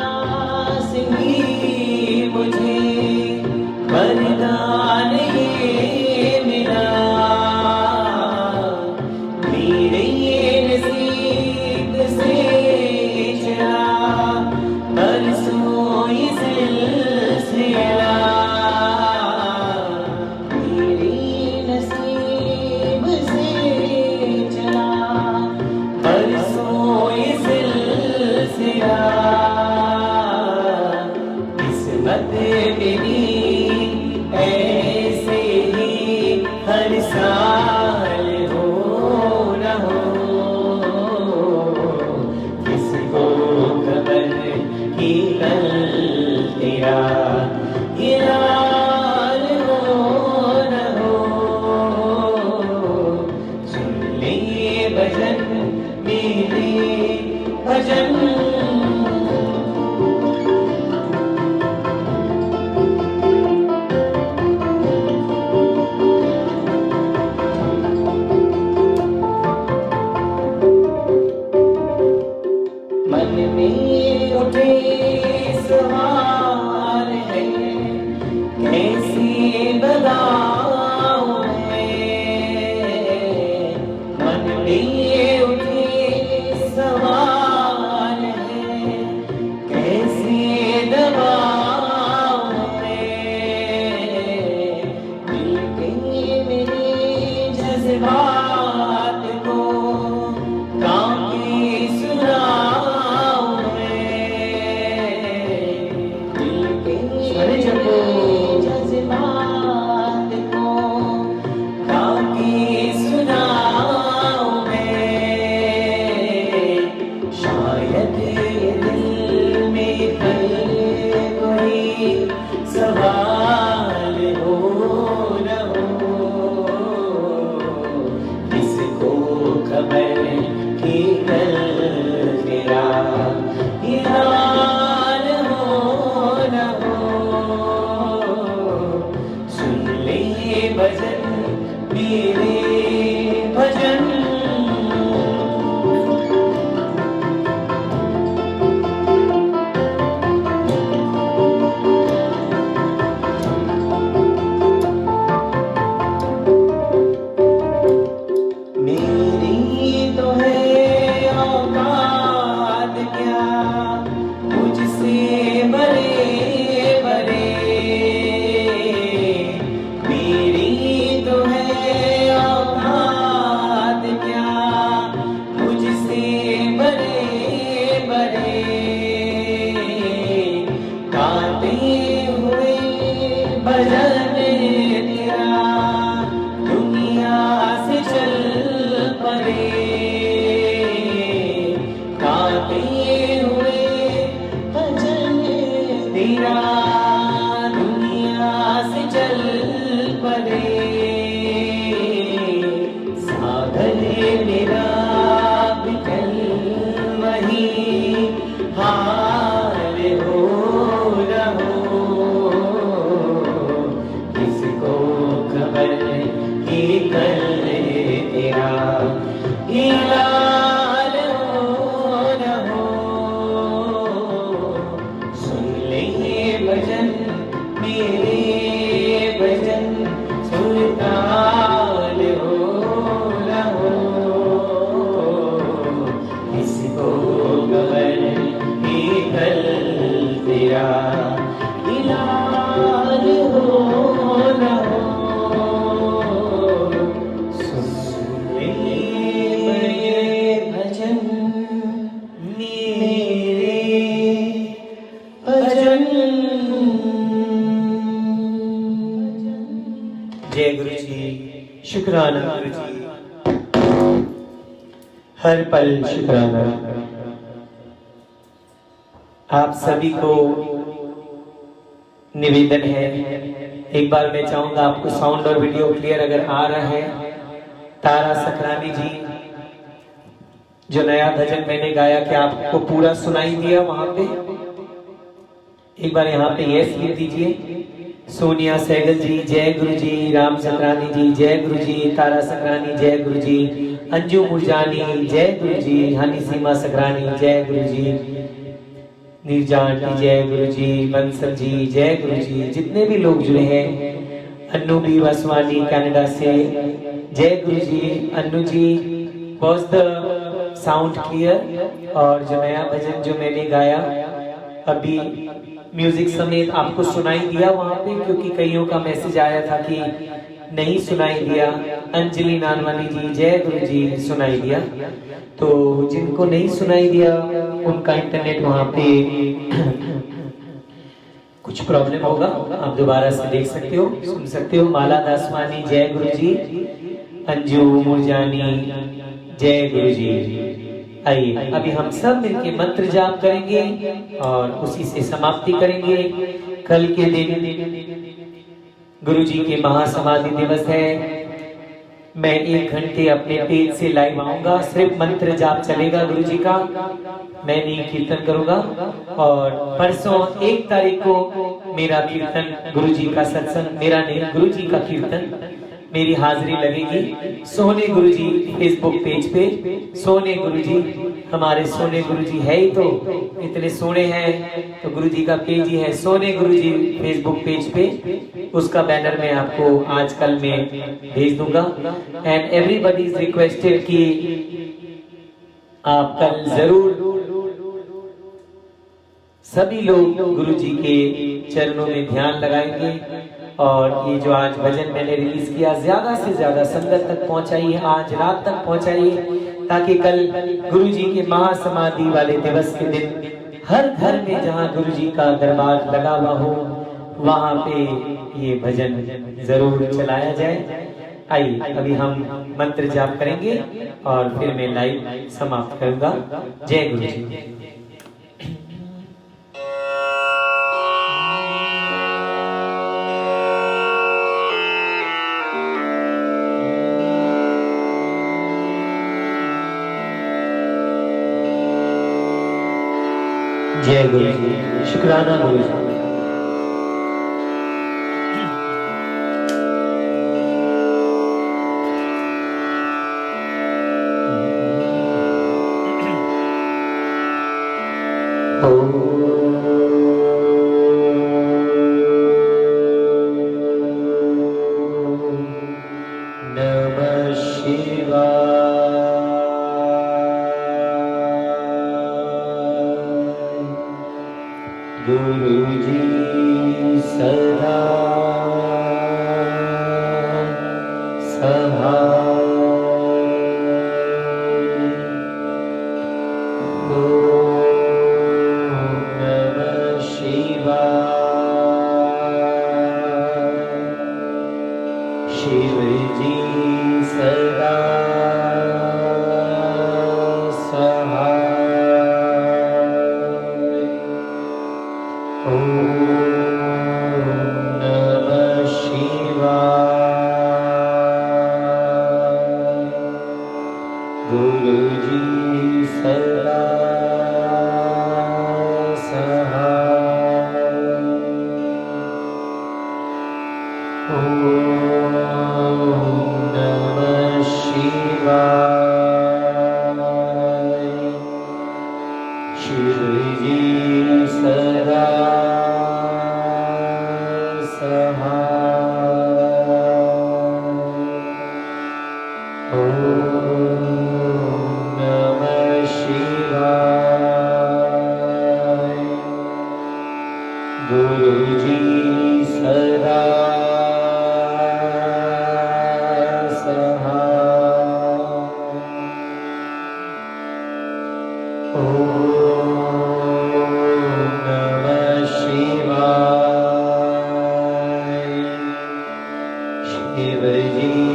से ही मुझे वरदान ये मिला। मेरे ये नसीब से चला बरसों ये सिलसिला। मेरे नसीब से चला बरसों ये सिलसिला। किस्मत मेरी ऐसे ही हर साल हो न हो, किसको खबर कि कल तेरा हिलाल हो न हो। सुन ले भजन मेरे भजन। मन में उठे सवाल है कैसे बताऊं मैं। मन में उठे शुक्राना गुरु जी, हर पल शुक्राना। आप सभी को निवेदन है, एक बार मैं चाहूंगा आपको साउंड और वीडियो क्लियर अगर आ रहा है, तारा सकरानी जी जो नया भजन मैंने गाया, क्या आपको पूरा सुनाई दिया वहां पे? एक बार यहाँ पे यस लिख दीजिए। सोनिया सहगल जी जय गुरु जी, राम सकरानी जी जय गुरु जी, तारा सकरानी जय गुरु जी, अंजू मुरजानी जय गुरु जी, हनी सीमा सकरानी जय गुरु जी, नीरजा आंटी जय गुरु जी, बंसल जी जय गुरु जी, जितने भी लोग जुड़े हैं, अन्नू बी वसवानी कनाडा से जय गुरु जी। अन्नू जी वॉज द साउंड क्लियर? और जो नया भजन जो मैंने गाया अभी म्यूजिक समेत आपको सुनाई दिया वहां पे? क्योंकि कईयों का मैसेज आया था कि नहीं सुनाई दिया। अंजलि नानवानी जी जय गुरु जी, सुनाई दिया। तो जिनको नहीं सुनाई दिया उनका इंटरनेट वहां पे कुछ प्रॉब्लम होगा, आप दोबारा से देख सकते हो, सुन सकते हो। माला दासवानी जय गुरु जी, अंजू मुरजानी जय गुरु जी। आइए अभी हम सब मिलके मंत्र जाप करेंगे और उसी से समाप्ति करेंगे। कल के दिन गुरु जी के महासमाधि दिवस है। मैं 1 घंटे अपने पेज से लाइव आऊंगा, सिर्फ मंत्र जाप चलेगा गुरु जी का, मैं नहीं कीर्तन करूंगा। और परसों 1 तारीख को मेरा कीर्तन गुरु जी का सत्संग, मेरा नहीं गुरु जी का कीर्तन, मेरी हाजिरी लगेगी सोने गुरु जी फेसबुक पेज पे। सोने गुरु जी, हमारे सोने गुरु जी है ही तो, इतने सोने हैं तो गुरु जी का पेज ही है सोने गुरु जी फेसबुक पेज पे। उसका बैनर मैं आपको आजकल में भेज दूंगा। एंड एवरीबडी इज रिक्वेस्टेड कि आप कल जरूर सभी लोग गुरु जी के चरणों में ध्यान लगाएंगे। और ये जो आज भजन मैंने रिलीज किया, ज्यादा से ज्यादा संगत तक पहुंचाइए, आज रात तक पहुंचाइए, ताकि कल गुरु जी के महासमाधि वाले दिवस के दिन हर घर में जहां गुरु जी का दरबार लगा हुआ हो वहां पे ये भजन जरूर चलाया जाए। आइए अभी हम मंत्र जाप करेंगे और फिर मैं लाइव समाप्त करूंगा। जय गुरु जी। जय गुरु जी, शुक्राना गुरु जी। नमः शिवाय। गुरु जी सदा सहाय। ओम नमः शिवाय। शिव जी सदा शिव जी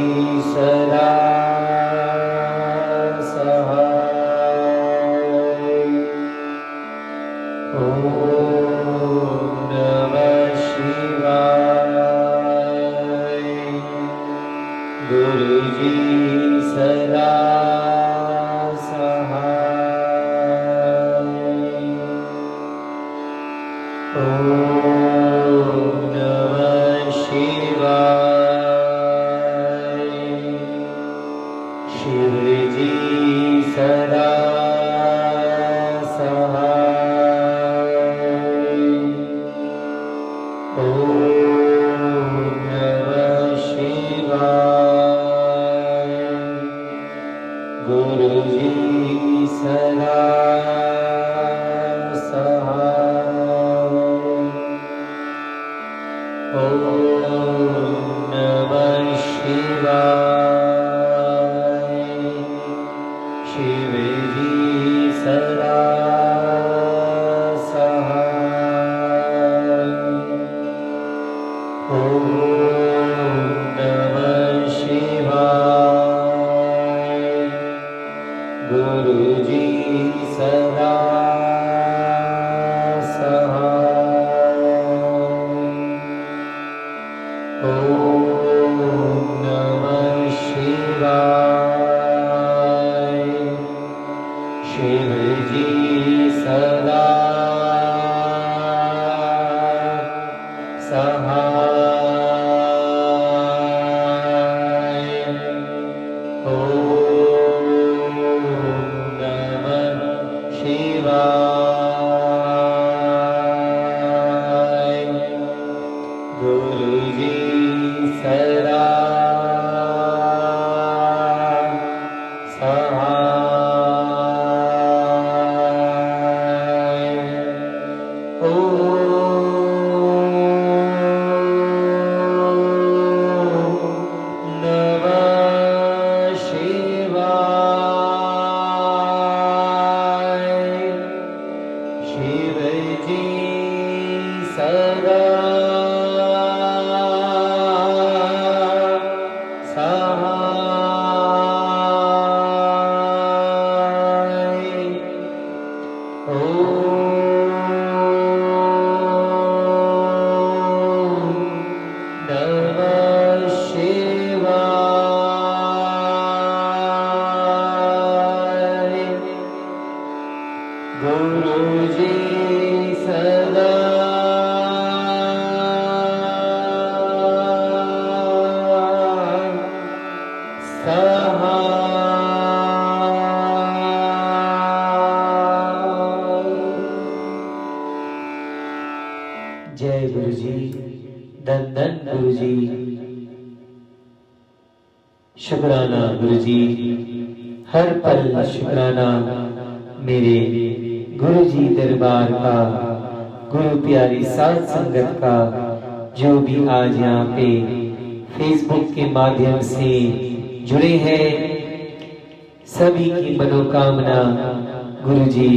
जय गुरु जी, धन धन गुरु जी, शुक्राना गुरु जी, हर पल शुक्राना मेरे गुरु जी दरबार का, गुरु प्यारी साध संगत का, जो भी आज यहाँ पे फेसबुक के माध्यम से जुड़े हैं, सभी की मनोकामना गुरु जी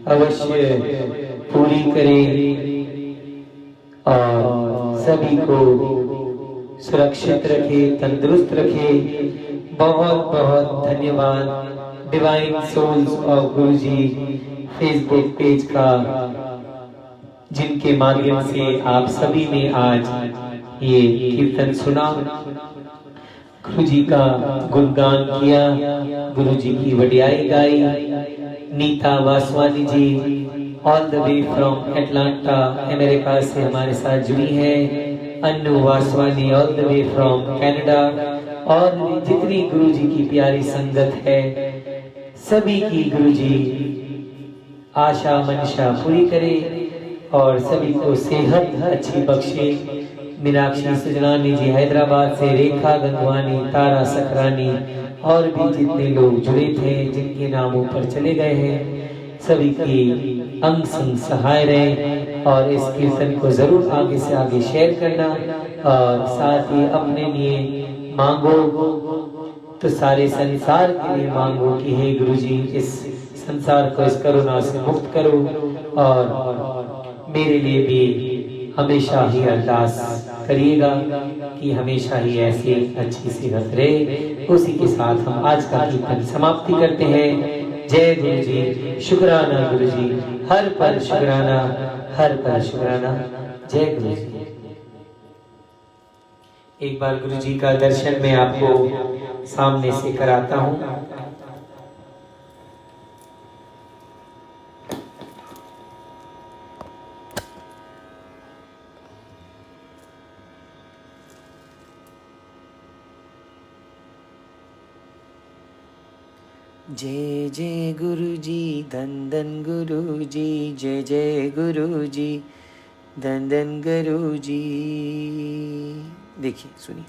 अवश्य पूरी करें और सभी को सुरक्षित रखे, तंदुरुस्त रखे। बहुत बहुत धन्यवाद divine souls of Guru ji Facebook page का, जिनके माध्यम से आप सभी ने आज ये कीर्तन सुना, गुरु जी का गुणगान किया, गुरु जी की वडियाई गाई। Neeta Vaswani ji all the way from Atlanta America से हमारे साथ जुड़ी है, Annu Vaswani all the way from Canada, और जितनी गुरु जी की प्यारी संगत है सभी की गुरु जी आशा मंशा पूरी करे और सभी को सेहत अच्छी बख्शे। मीनाक्षी सुजनानी जी हैदराबाद से, रेखा गंगवानी, तारा सकरानी और भी जितने लोग जुड़े थे, जिनके नाम ऊपर चले गए हैं, सभी की अंग संग सहाय रहे और इस कीर्तन को जरूर आगे से आगे शेयर करना और साथ ही अपने लिए मांगो तो सारे संसार के लिए मांगो कि हे गुरु जी इस संसार को इस करुणा से मुक्त करो और मेरे लिए भी हमेशा ही अरदास करिएगा कि हमेशा ही ऐसी अच्छी सेहत रहे। उसी के साथ हम आज का कीर्तन समाप्ति करते हैं। जय गुरु जी, शुक्राना गुरु जी, हर पल शुक्राना, हर पल शुक्राना। जय गुरु जी। एक बार गुरु जी का दर्शन मैं आपको सामने से कराता हूँ। जय जय गुरु जी, धन धन गुरु जी, जय जय गुरु जी, धन धन गुरु जी। देखिए, सुनिए।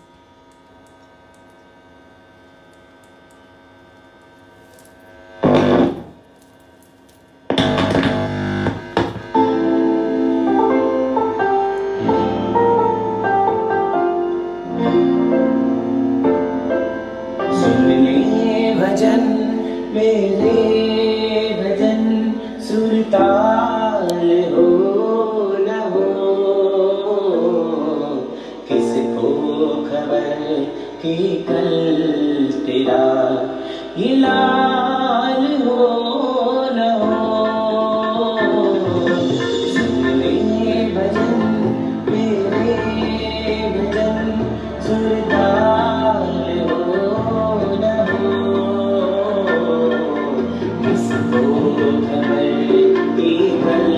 सुन ले भजन मेरे, भजन सुरताल हो न हो, किसको खबर कि कल तेरा ये लाल हो न हो। सुन ले भजन मेरे, भजन सुरताल हो न हो, किसको खबर कि कल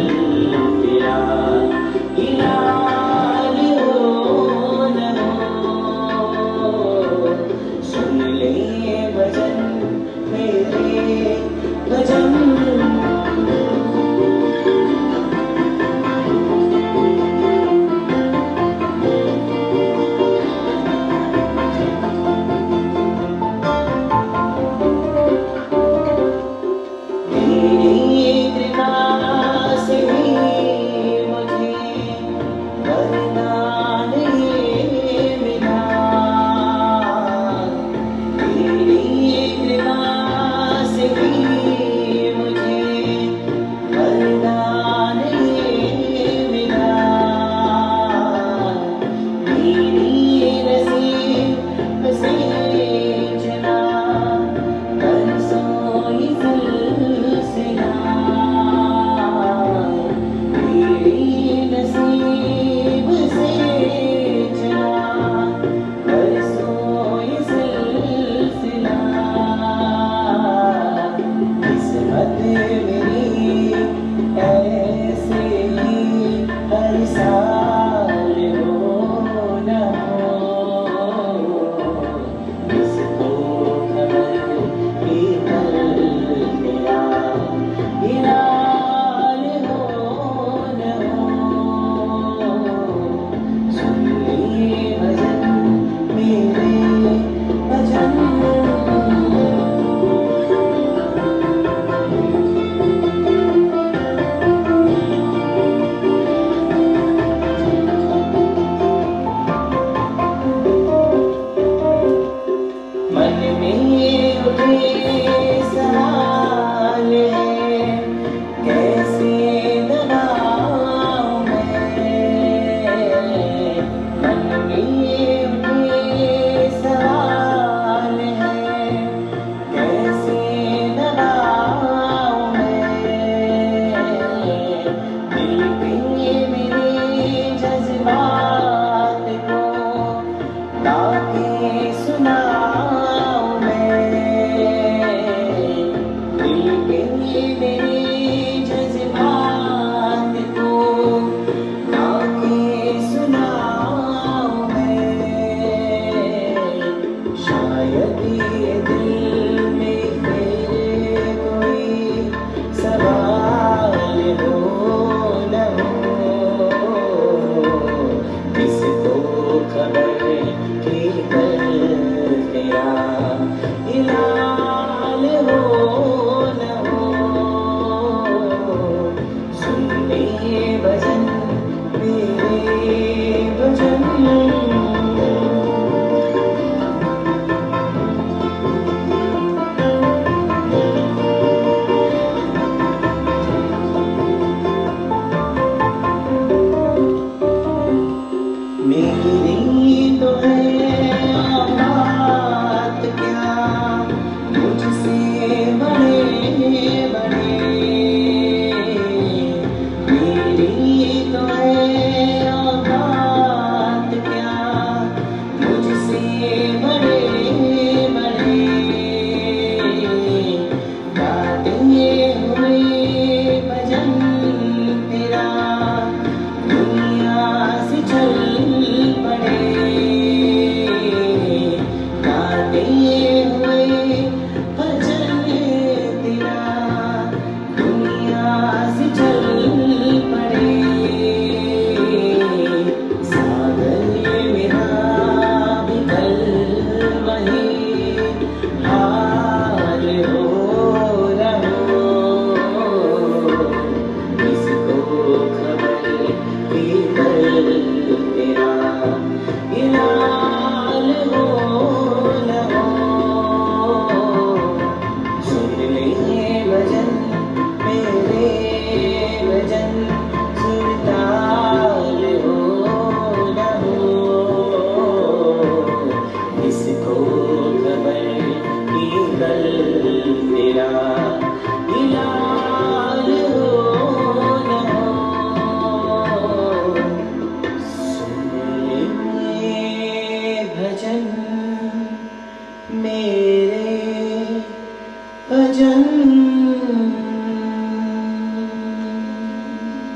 तेरा ये लाल हो न हो। सुन ले भजन मेरे, भजन मेरे